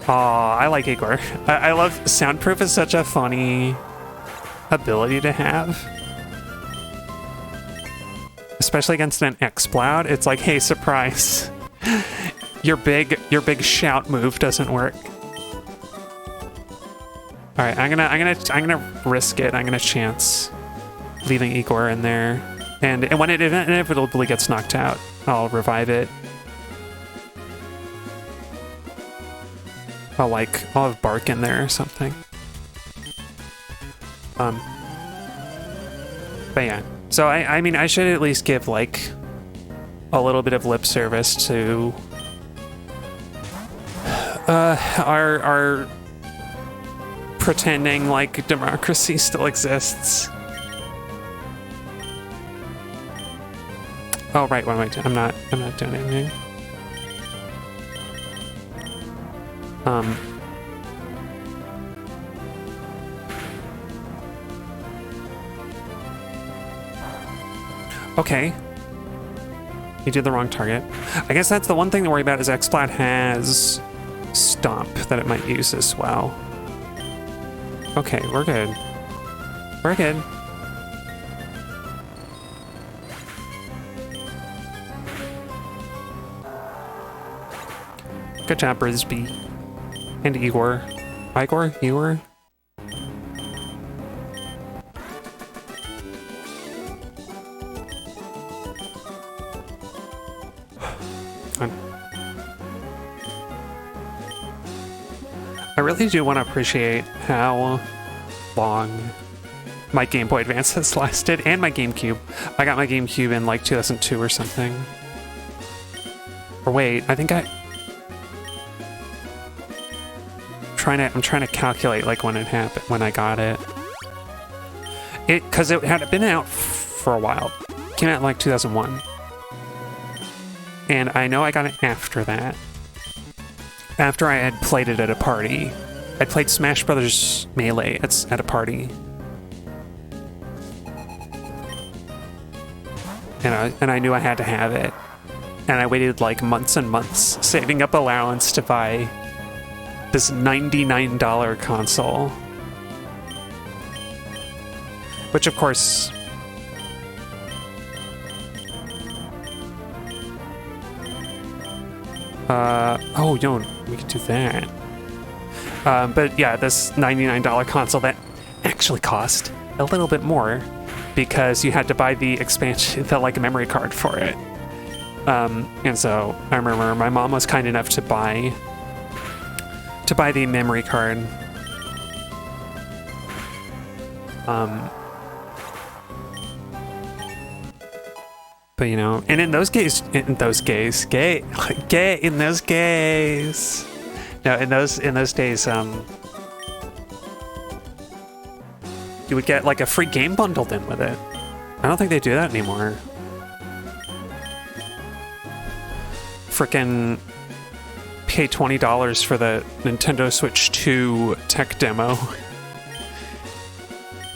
Aw, I like Igor. I love Soundproof is such a funny ability to have. Especially against an X-Cloud, it's like, hey, surprise. Your big shout move doesn't work. All right, I'm gonna risk it. I'm gonna chance leaving Igor in there, and when it inevitably gets knocked out, I'll revive it. I'll have Bark in there or something. But yeah. So I mean, I should at least give like a little bit of lip service to our pretending like democracy still exists. Oh right, what am I doing? I'm not doing anything. Okay. You did the wrong target. I guess that's the one thing to worry about is X-Plat has Stomp that it might use as well. Okay, we're good. We're good. Good job, Brisby. And Igor. Igor? I really do want to appreciate how long my Game Boy Advance has lasted, and my GameCube. I got my GameCube in like 2002 or something. Or wait, I think I'm trying to calculate like when it happened, when I got it. Because it had been out for a while. It came out in like 2001. And I know I got it after that. After I had played it at a party. I played Smash Brothers Melee at a party. And I knew I had to have it. And I waited like months and months, saving up allowance to buy this $99 console. Which of course... oh, no, we could do that. But yeah, this $99 console that actually cost a little bit more because you had to buy the expansion, the like memory card for it. And so I remember my mom was kind enough to buy the memory card. But you know, and in those days, no, in those days, you would get like a free game bundled in with it. I don't think they do that anymore. frickin' pay $20 for the Nintendo Switch 2 tech demo.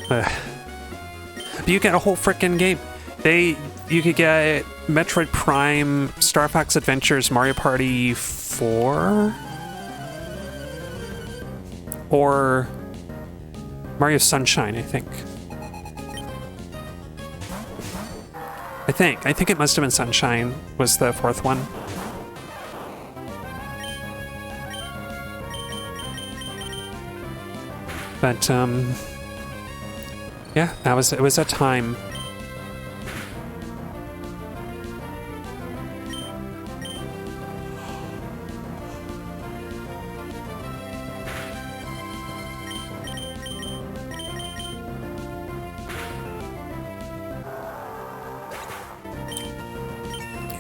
But you get a whole frickin' game. You could get Metroid Prime, Star Fox Adventures, Mario Party 4, or Mario Sunshine, I think. I think it must have been Sunshine was the fourth one. But yeah, it was a time.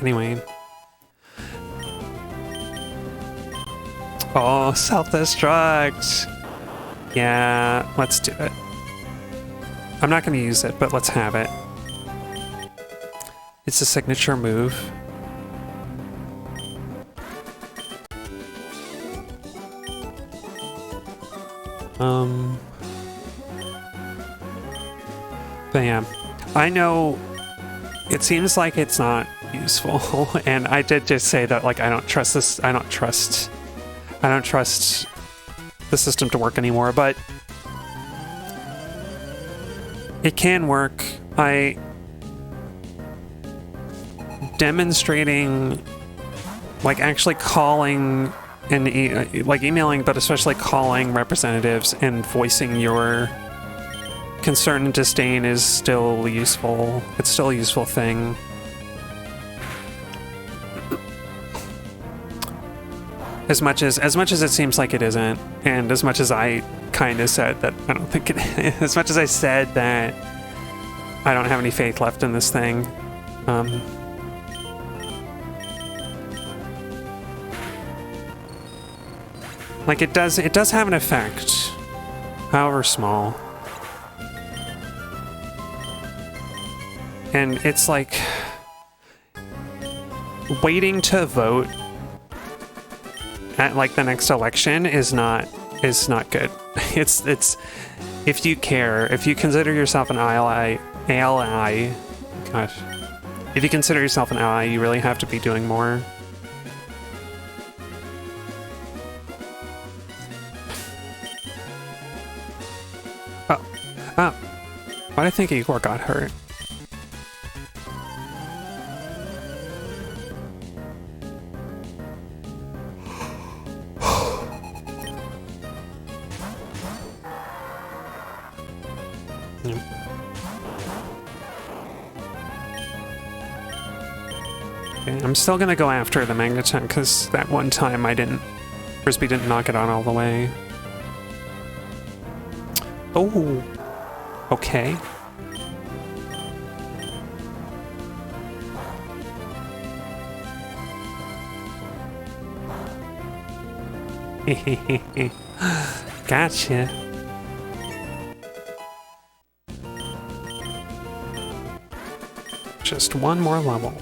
Anyway. Oh, self-destruct! Yeah, let's do it. I'm not going to use it, but let's have it. It's a signature move. But yeah, I know it seems like it's not useful, and I did just say that, like, I don't trust this. I don't trust the system to work anymore, but it can work. Demonstrating, like, actually calling and like emailing, but especially calling representatives and voicing your concern and disdain is still useful. It's still a useful thing. As much as it seems like it isn't, and as much as I kind of said that I don't think it is, as much as I said that I don't have any faith left in this thing, like, it does have an effect, however small. And it's like waiting to vote at, like, the next election is not good. It's if you care, if you consider yourself an ally, gosh, if you consider yourself an ally, you really have to be doing more. Oh, why do I think Igor got hurt? I'm still gonna go after the Magneton, because that one time Frisbee didn't knock it on all the way. Oh, okay. Gotcha. Just one more level.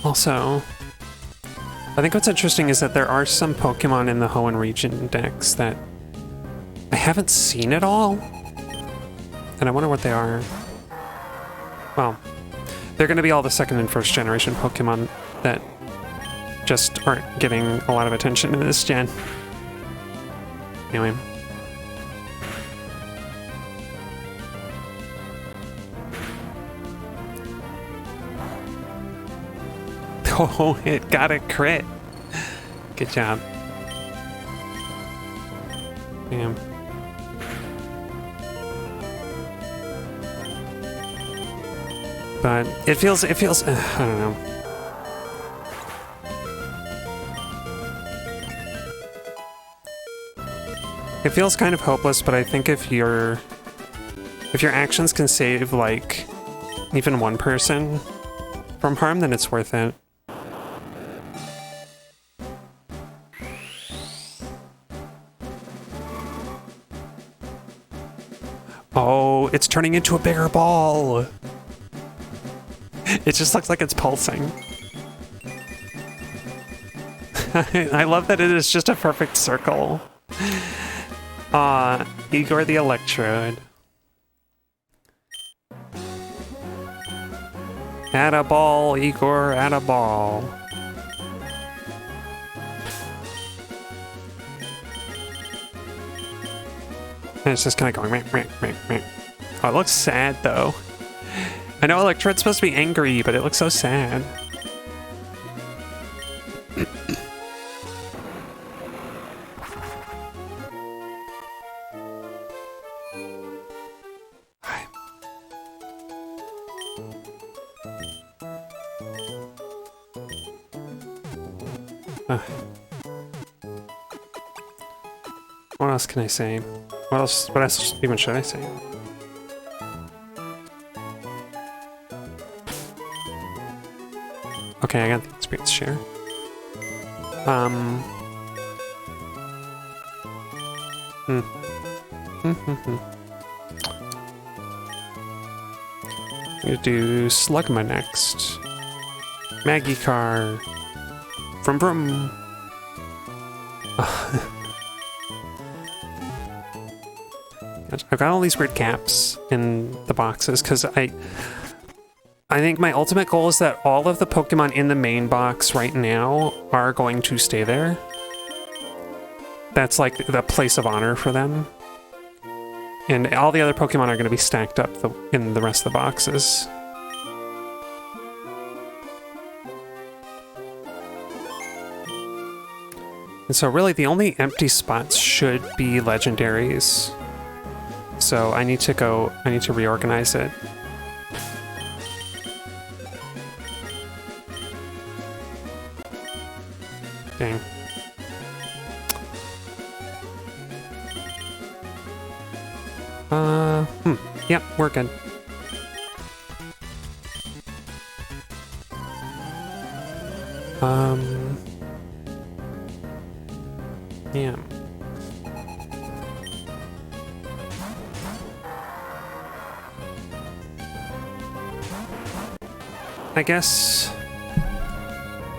Also, I think what's interesting is that there are some Pokemon in the Hoenn region dex that I haven't seen at all, and I wonder what they are. Well, they're going to be all the second and first generation Pokemon that just aren't getting a lot of attention in this gen. Anyway. Oh, it got a crit. Good job. Damn. But it feels, I don't know. It feels kind of hopeless, but I think if your actions can save, like, even one person from harm, then it's worth it. turning into a bigger ball. It just looks like it's pulsing. I love that it is just a perfect circle. Igor the Electrode. Add a ball, Igor, add a ball. And it's just kind of going, meh, meh, meh, meh. Oh, it looks sad though. I know Electrode's supposed to be angry, but it looks so sad. What else can I say? What else even should I say? Okay, I got the experience share. I'm gonna do Slugma next. Maggie car. Vroom vroom. I've got all these weird gaps in the boxes because I think my ultimate goal is that all of the Pokemon in the main box right now are going to stay there. That's like the place of honor for them. And all the other Pokemon are going to be stacked up in the rest of the boxes. And so really the only empty spots should be legendaries. So I need to reorganize it. Dang. Yep, we're good. Yeah. I guess...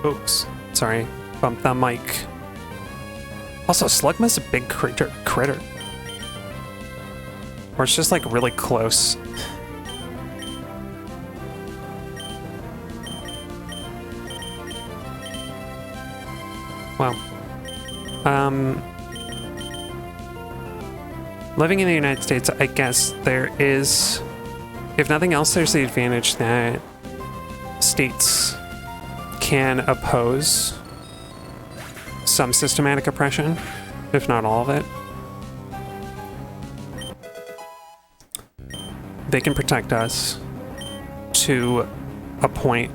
Oops. Sorry. Bumped the mic. Also, Slugma's a big critter. Or it's just, like, really close. Well. Living in the United States, I guess there is... If nothing else, there's the advantage that states can oppose some systematic oppression, if not all of it. They can protect us to a point,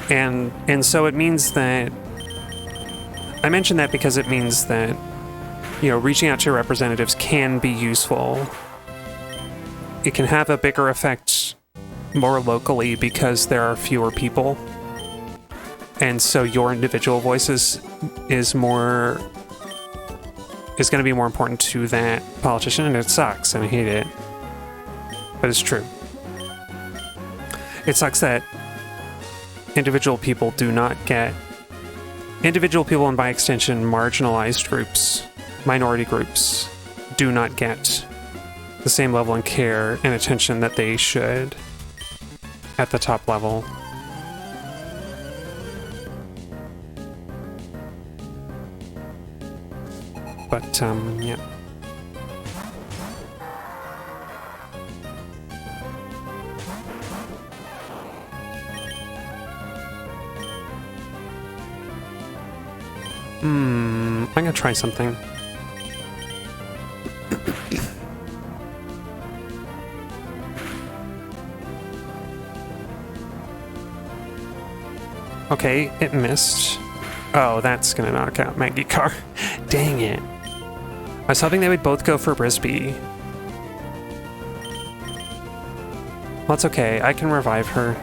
and so it means that I mention that because it means that, you know, reaching out to your representatives can be useful. It can have a bigger effect more locally because there are fewer people, and so your individual voice is going to be more important to that politician, and it sucks and I hate it, but it's true. It sucks that individual people and by extension marginalized groups, minority groups, do not get the same level of care and attention that they should at the top level. But, yeah. I'm gonna try something. Okay, it missed. Oh, that's gonna knock out Maggie Carr. Dang it. I was hoping they would both go for Brisbee. Well, that's okay. I can revive her.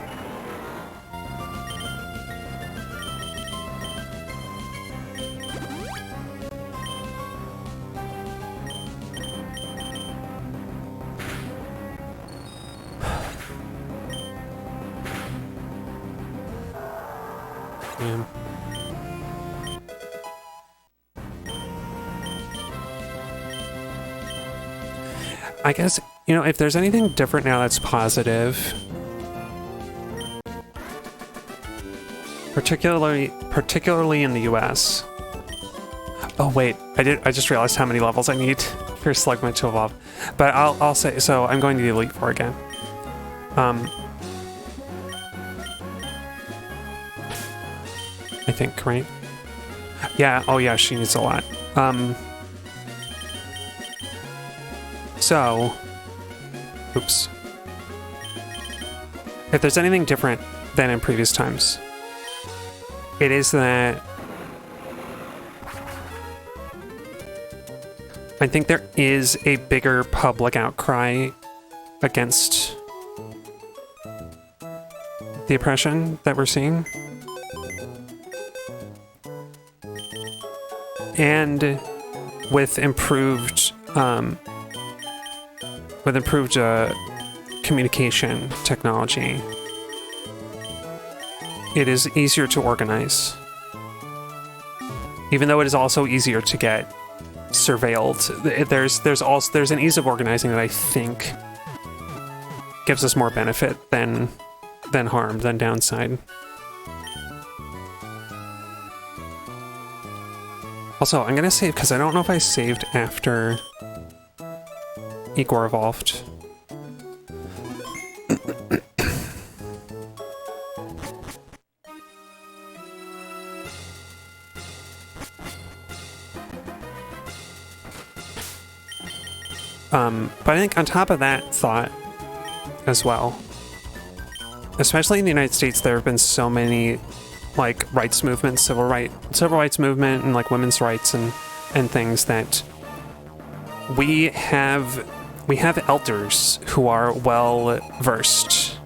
Yeah. I guess, you know, if there's anything different now that's positive, particularly in the US. Oh wait, I just realized how many levels I need for Slugma to evolve. But I'll say, so I'm going to the Elite Four again. I think, right? Yeah, oh yeah, she needs a lot. So, oops. If there's anything different than in previous times, it is that I think there is a bigger public outcry against the oppression that we're seeing. And with improved communication technology, it is easier to organize. Even though it is also easier to get surveilled, there's an ease of organizing that I think gives us more benefit than harm, than downside. Also, I'm gonna save because I don't know if I saved after Igor evolved. But I think on top of that thought as well, especially in the United States, there have been so many like rights movements, civil rights movement, and like women's rights and things that we have elders who are well versed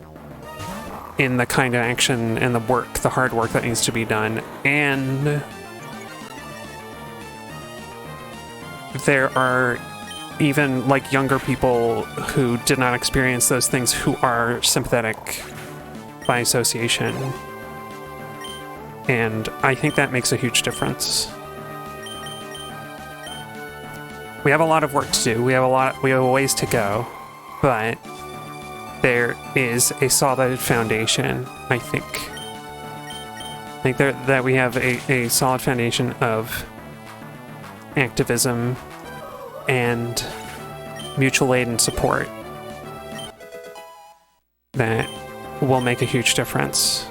in the kind of action and the hard work that needs to be done, and there are even like younger people who did not experience those things who are sympathetic by association. And I think that makes a huge difference. We have a lot of work to do. We have a ways to go, but there is a solid foundation, I think. I think that we have a solid foundation of activism and mutual aid and support that will make a huge difference.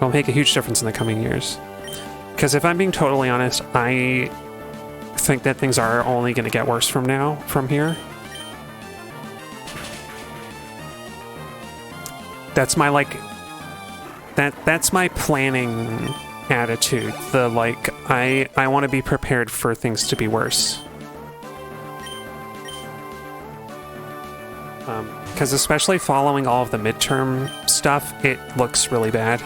Will make a huge difference in the coming years. Because if I'm being totally honest, I think that things are only going to get worse from here. That's my that's my planning attitude. I want to be prepared for things to be worse. Because especially following all of the midterm stuff, it looks really bad.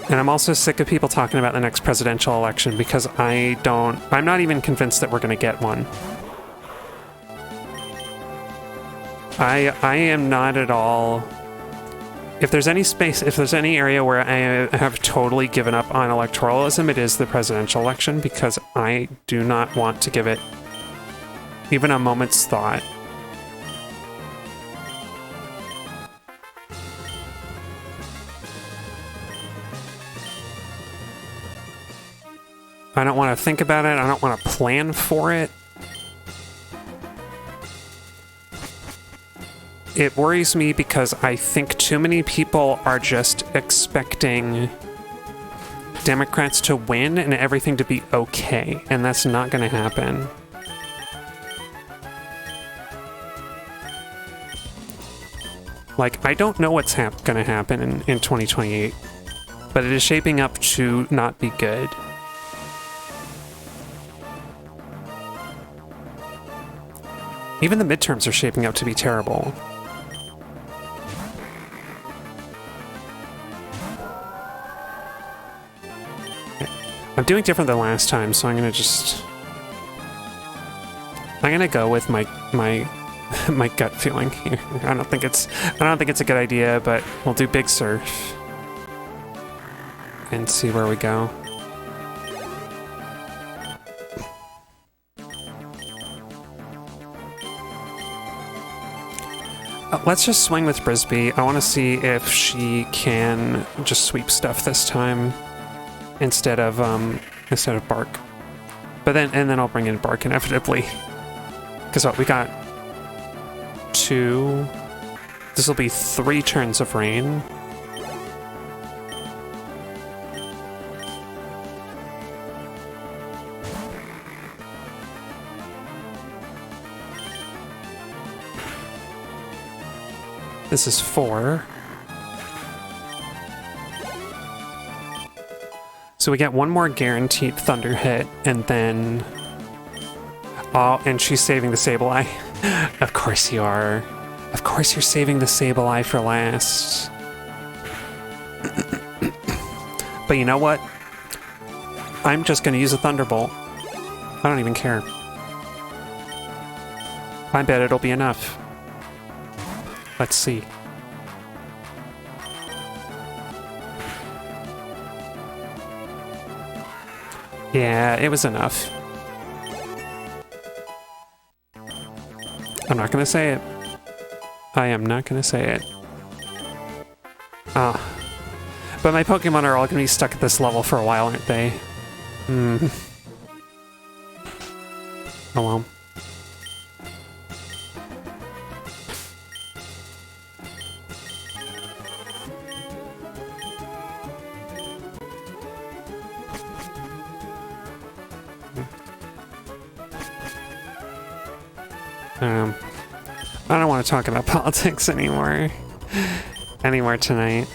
And I'm also sick of people talking about the next presidential election because I'm not even convinced that we're going to get one. I am not at all. If there's any area where I have totally given up on electoralism, it is the presidential election, because I do not want to give it even a moment's thought. I don't want to think about it. I don't want to plan for it. It worries me because I think too many people are just expecting Democrats to win and everything to be okay, and that's not going to happen. Like, I don't know what's going to happen in 2028, but it is shaping up to not be good. Even the midterms are shaping up to be terrible. I'm doing different than last time, so I'm gonna just I'm gonna go with my my gut feeling here. I don't think it's a good idea, but we'll do Big Surf and see where we go. Let's just swing with Brisbee. I want to see if she can just sweep stuff this time instead of Bark. But then I'll bring in Bark inevitably. Because what we got 2. This will be 3 turns of rain. This is 4. So we get 1 more guaranteed thunder hit, and then... Oh, and she's saving the Sableye. Of course you are. Of course you're saving the Sableye for last. But you know what? I'm just going to use a Thunderbolt. I don't even care. I bet it'll be enough. Let's see. Yeah, it was enough. I'm not gonna say it. I am not gonna say it. Ah. But my Pokemon are all gonna be stuck at this level for a while, aren't they? Hmm. Oh well. I don't want to talk about politics anymore tonight.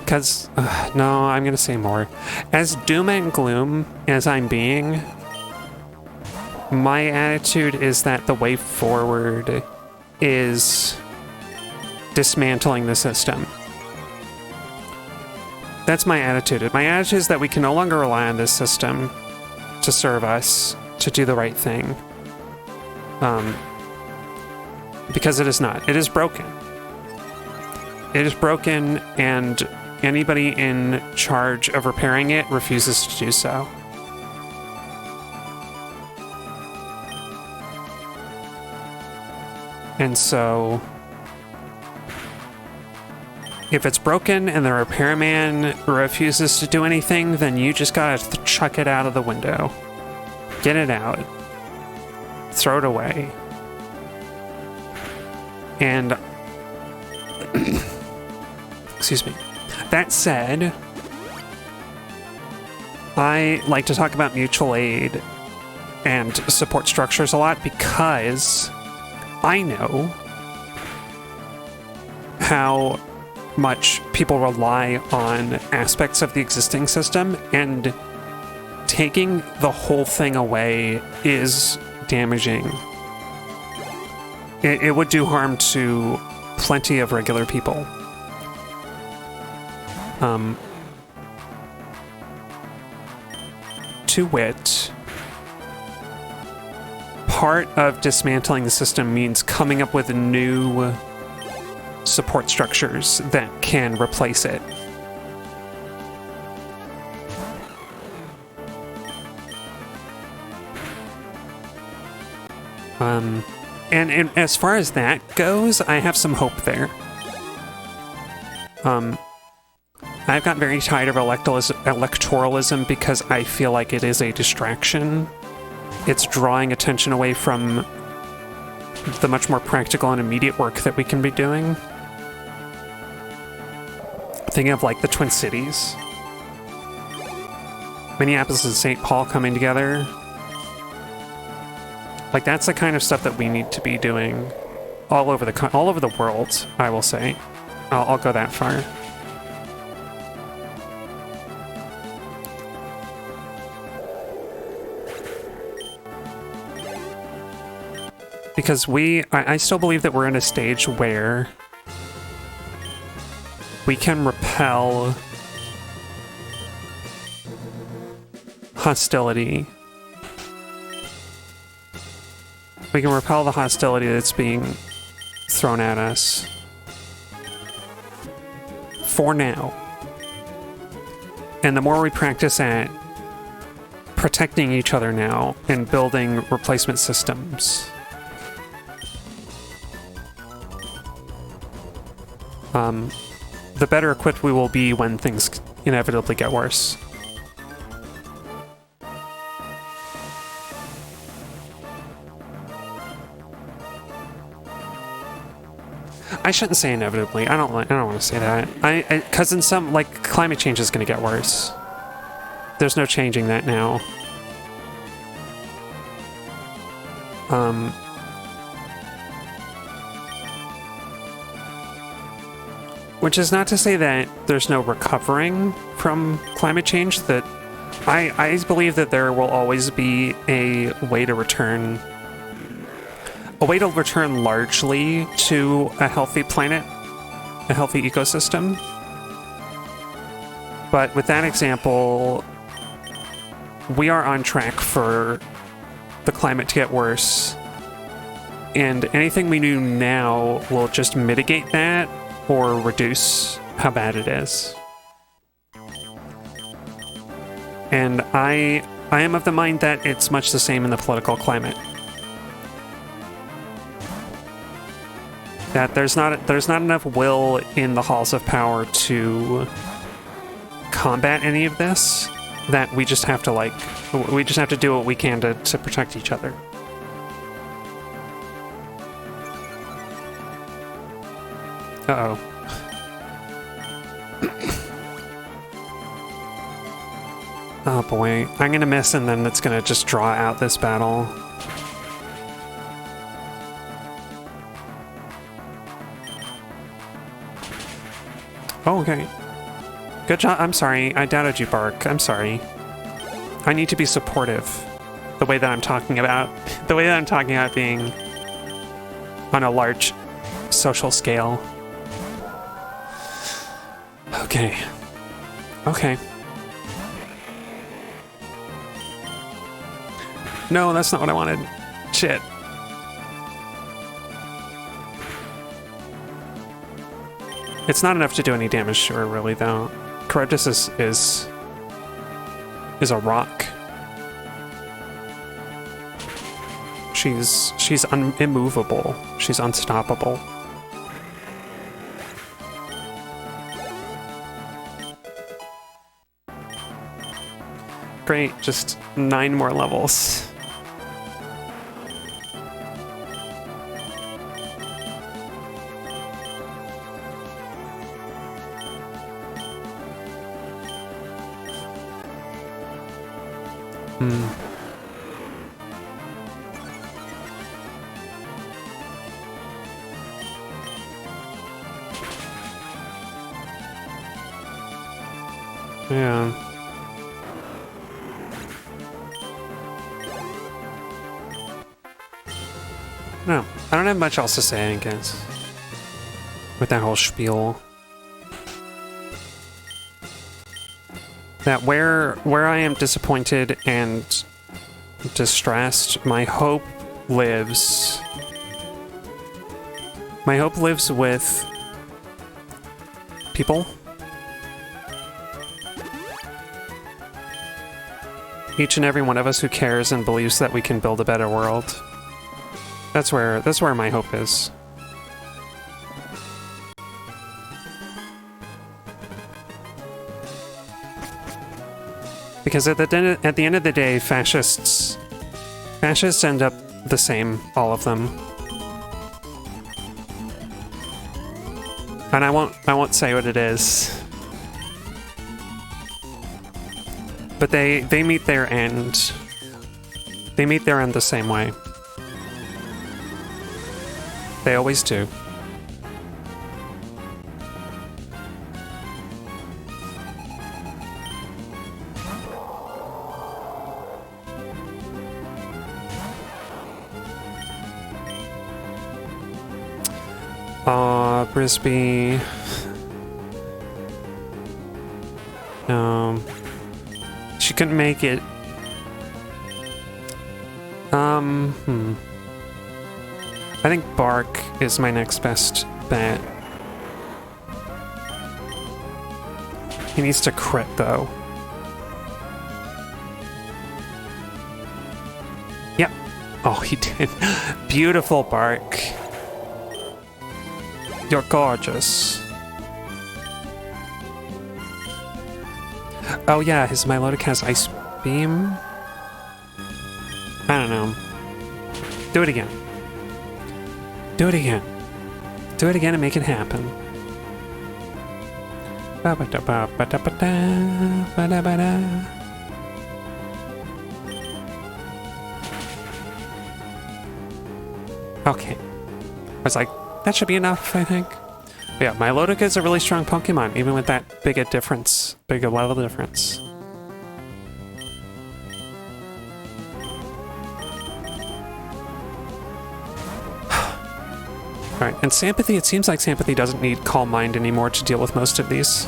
Because, no, I'm going to say more. As doom and gloom as I'm being, my attitude is that the way forward is dismantling the system. That's my attitude. My attitude is that we can no longer rely on this system to serve us, to do the right thing. Because it is not. It is broken. It is broken, and anybody in charge of repairing it refuses to do so. And so... if it's broken and the repairman refuses to do anything, then you just gotta chuck it out of the window. Get it out. Throw it away. And... excuse me. That said, I like to talk about mutual aid and support structures a lot because I know how much people rely on aspects of the existing system, and taking the whole thing away is damaging. It would do harm to plenty of regular people. To wit, part of dismantling the system means coming up with new support structures that can replace it. And as far as that goes, I have some hope there. I've got very tired of electoralism because I feel like it is a distraction. It's drawing attention away from the much more practical and immediate work that we can be doing. Thinking of like the Twin Cities, Minneapolis and St. Paul coming together. Like that's the kind of stuff that we need to be doing all over the world. I will say, I'll go that far. Because I still believe that we're in a stage where we can repel hostility. We can repel the hostility that's being thrown at us. For now. And the more we practice at protecting each other now and building replacement systems, the better equipped we will be when things inevitably get worse. I shouldn't say inevitably. I don't want to say that. Because in some, like, climate change is going to get worse. There's no changing that now. Which is not to say that there's no recovering from climate change. That I believe that there will always be a way to return. A way to return largely to a healthy planet, a healthy ecosystem. But with that example, we are on track for the climate to get worse. And anything we do now will just mitigate that or reduce how bad it is. And I am of the mind that it's much the same in the political climate. That there's not enough will in the halls of power to combat any of this, that we just have to do what we can to protect each other. Uh-oh. Oh boy, I'm gonna miss and then it's gonna just draw out this battle. Oh, okay. Good job. I'm sorry. I doubted you, Bark. I'm sorry. I need to be supportive. The way that I'm talking about being on a large social scale. Okay. Okay. No, that's not what I wanted. Shit. It's not enough to do any damage to her, really, though. Charybdis is a rock. She's immovable. She's unstoppable. Great, just 9 more levels. Yeah. No, I don't have much else to say, I guess. With that whole spiel. That where I am disappointed and distressed, my hope lives. My hope lives with people. Each and every one of us who cares and believes that we can build a better world. That's where my hope is. Because at the end of the day, fascists end up the same, all of them. And I won't say what it is. But they meet their end. They meet their end the same way. They always do. Brisby. No. She couldn't make it. I think Bark is my next best bet. He needs to crit, though. Yep. Oh, he did. Beautiful, Bark. You're gorgeous. Oh yeah, his Milotic has Ice Beam? I don't know. Do it again. Do it again. Do it again and make it happen. Okay. I was like, that should be enough, I think. But yeah, Milotic is a really strong Pokemon, even with that big a level difference. Alright, and Sympathy, it seems like Sympathy doesn't need Calm Mind anymore to deal with most of these.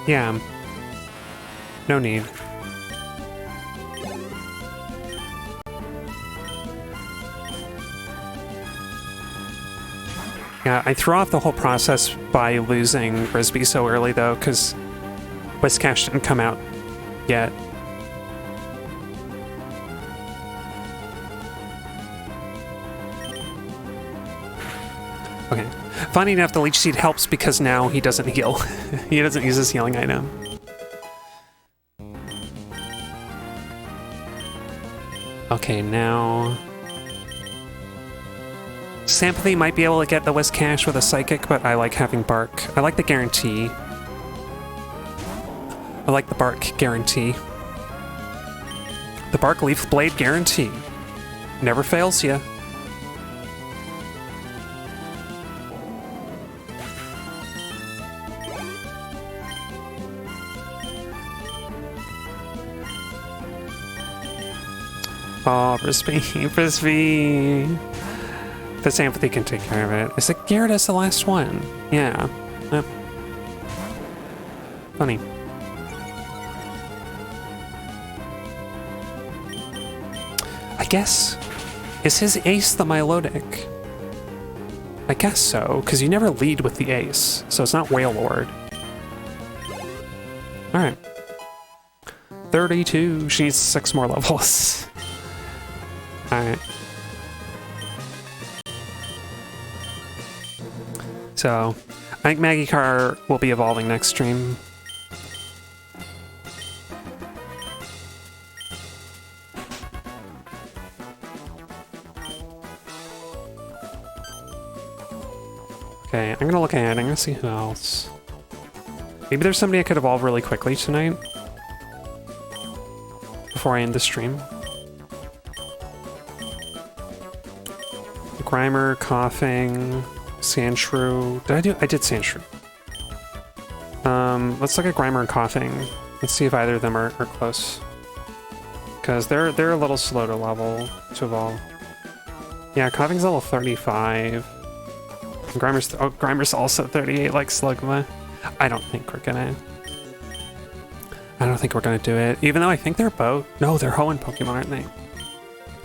Yeah. No need. Yeah, I threw off the whole process by losing Frisbee so early, though, because Whiscash didn't come out yet. Okay. Funny enough, the Leech Seed helps because now he doesn't heal. He doesn't use his healing item. Okay, now... Sympathy might be able to get the Whiscash with a Psychic, but I like having Bark. I like the guarantee. I like the Bark guarantee. The Bark Leaf Blade guarantee. Never fails ya. Oh, Frisbee, Frisbee. The Sympathy can take care of it. Is it Gyarados the last one? Yeah. Funny. I guess... Is his ace the Milotic? I guess so, because you never lead with the ace, so it's not Wailord. Alright. 32. She needs 6 more levels. Alright. So, I think Magikarp will be evolving next stream. Okay, I'm gonna look ahead. I'm gonna see who else. Maybe there's somebody I could evolve really quickly tonight. Before I end the stream. Grimer, Coughing, Sandshrew. I did Sandshrew. Let's look at Grimer and Coughing. Let's see if either of them are close. Because they're a little slow to evolve. Yeah, Coughing's level 35. And Grimer's also 38 like Slugma. I don't think we're gonna do it. Even though I think they're both... No, they're Hoenn Pokemon, aren't they?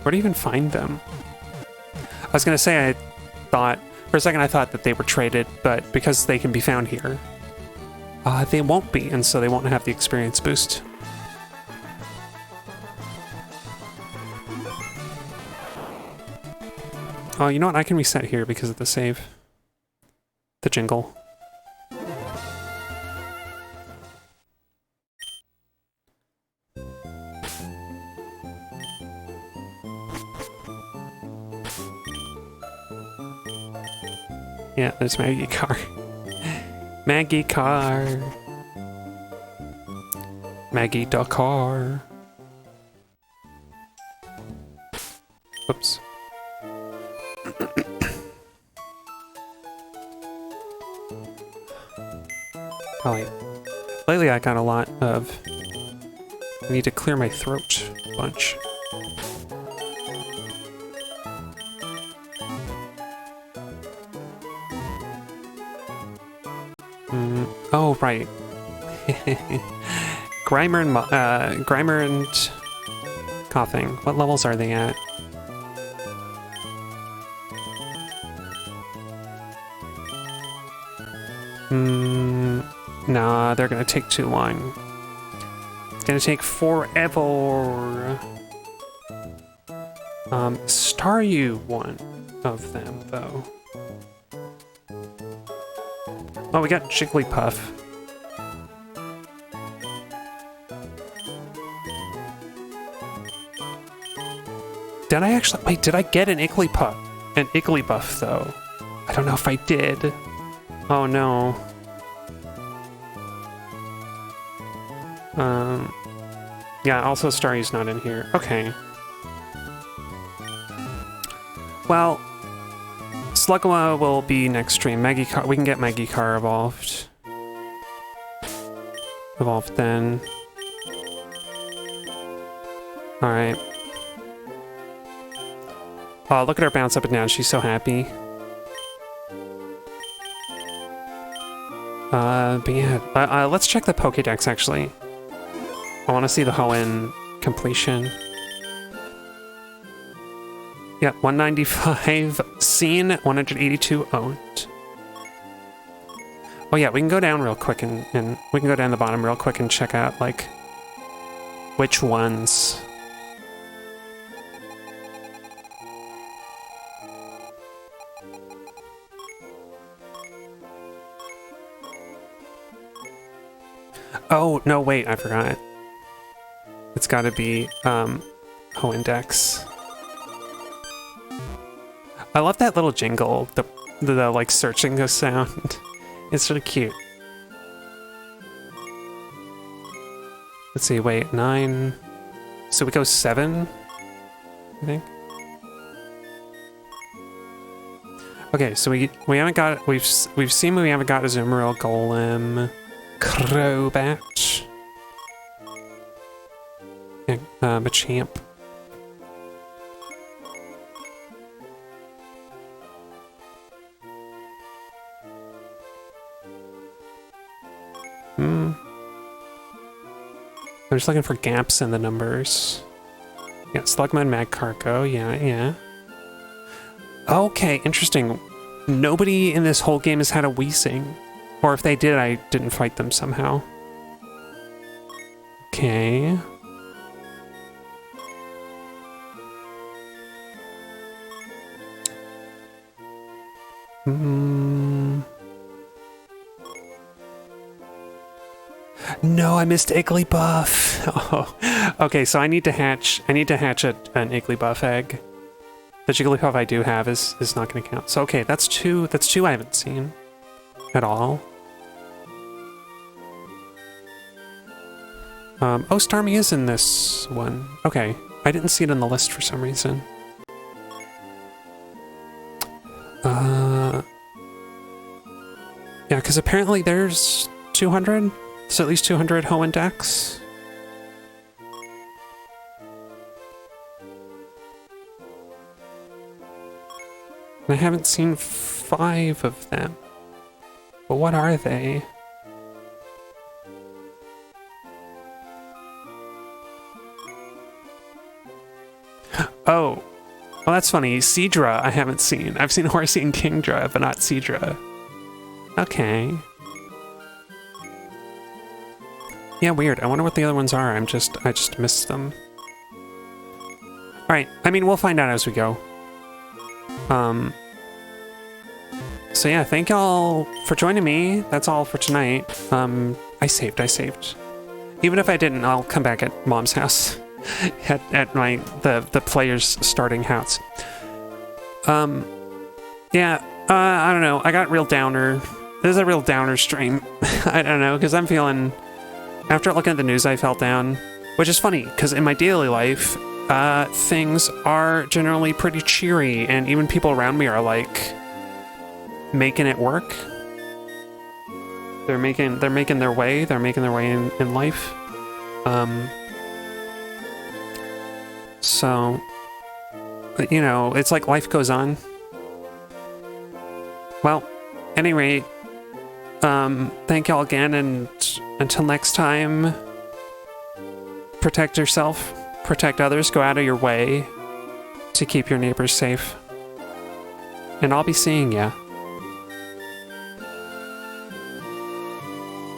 Where do you even find them? I was gonna say, for a second I thought that they were traded, but because they can be found here, they won't be, and so they won't have the experience boost. Oh, you know what? I can reset here because of the save. The jingle. Yeah, there's Magikarp. Magikarp. Maggie-Dakar. Whoops. Probably. Lately I got a lot of... I need to clear my throat a bunch. Oh, right. Grimer and Coughing. What levels are they at? Nah, they're gonna take too long. It's gonna take forever. Staryu one of them, though. Oh, we got Jigglypuff. Did I actually... Wait, did I get an Igglypuff? An Igglybuff, though? I don't know if I did. Oh, no. Yeah, also Staryu's not in here. Okay. Well, Slugma will be next stream. Magikarp, we can get Magikarp evolved. Evolved then. Alright. Oh, look at her bounce up and down. She's so happy. But yeah, let's check the Pokédex, actually. I want to see the Hoenn completion. Yeah, 195 seen, 182 owned. Oh yeah, we can go down real quick and we can go down the bottom real quick and check out, like, which ones. Oh, no, wait, I forgot. It's gotta be, Hoendex. I love that little jingle, the like, searching the sound. It's really cute. Let's see, wait, 9... So we go 7, I think? Okay, so we haven't got... We've seen we haven't got a Azumarill, Golem, Crobat, Machamp. I'm just looking for gaps in the numbers. Yeah, Slugma and Magcargo, yeah. Okay, interesting. Nobody in this whole game has had a Weezing. Or if they did, I didn't fight them somehow. Okay. No, I missed Igglybuff. Oh, okay. So I need to hatch. an Igglybuff egg. The Jigglypuff I do have is not going to count. So okay, that's two. That's two I haven't seen at all. Oh, Starmie is in this one. Okay, I didn't see it on the list for some reason. Yeah, because apparently there's 200. So at least 200 Hoenn decks. And I haven't seen 5 of them. But what are they? Oh. Well, that's funny. Seadra I haven't seen. I've seen Horsey and Kingdra, but not Seadra. Okay. Yeah, weird. I wonder what the other ones are. I just missed them. Alright, I mean, we'll find out as we go. So yeah, thank y'all for joining me. That's all for tonight. I saved. Even if I didn't, I'll come back at Mom's house. at the player's starting house. Yeah, I don't know. I got real downer. This is a real downer stream. I don't know, because I'm feeling... After looking at the news, I felt down. Which is funny, because in my daily life, things are generally pretty cheery, and even people around me are, like, making it work. They're making their way. They're making their way in life. So, you know, it's like life goes on. Well, anyway, Thank y'all again, and until next time, protect yourself, protect others, go out of your way to keep your neighbors safe. And I'll be seeing ya.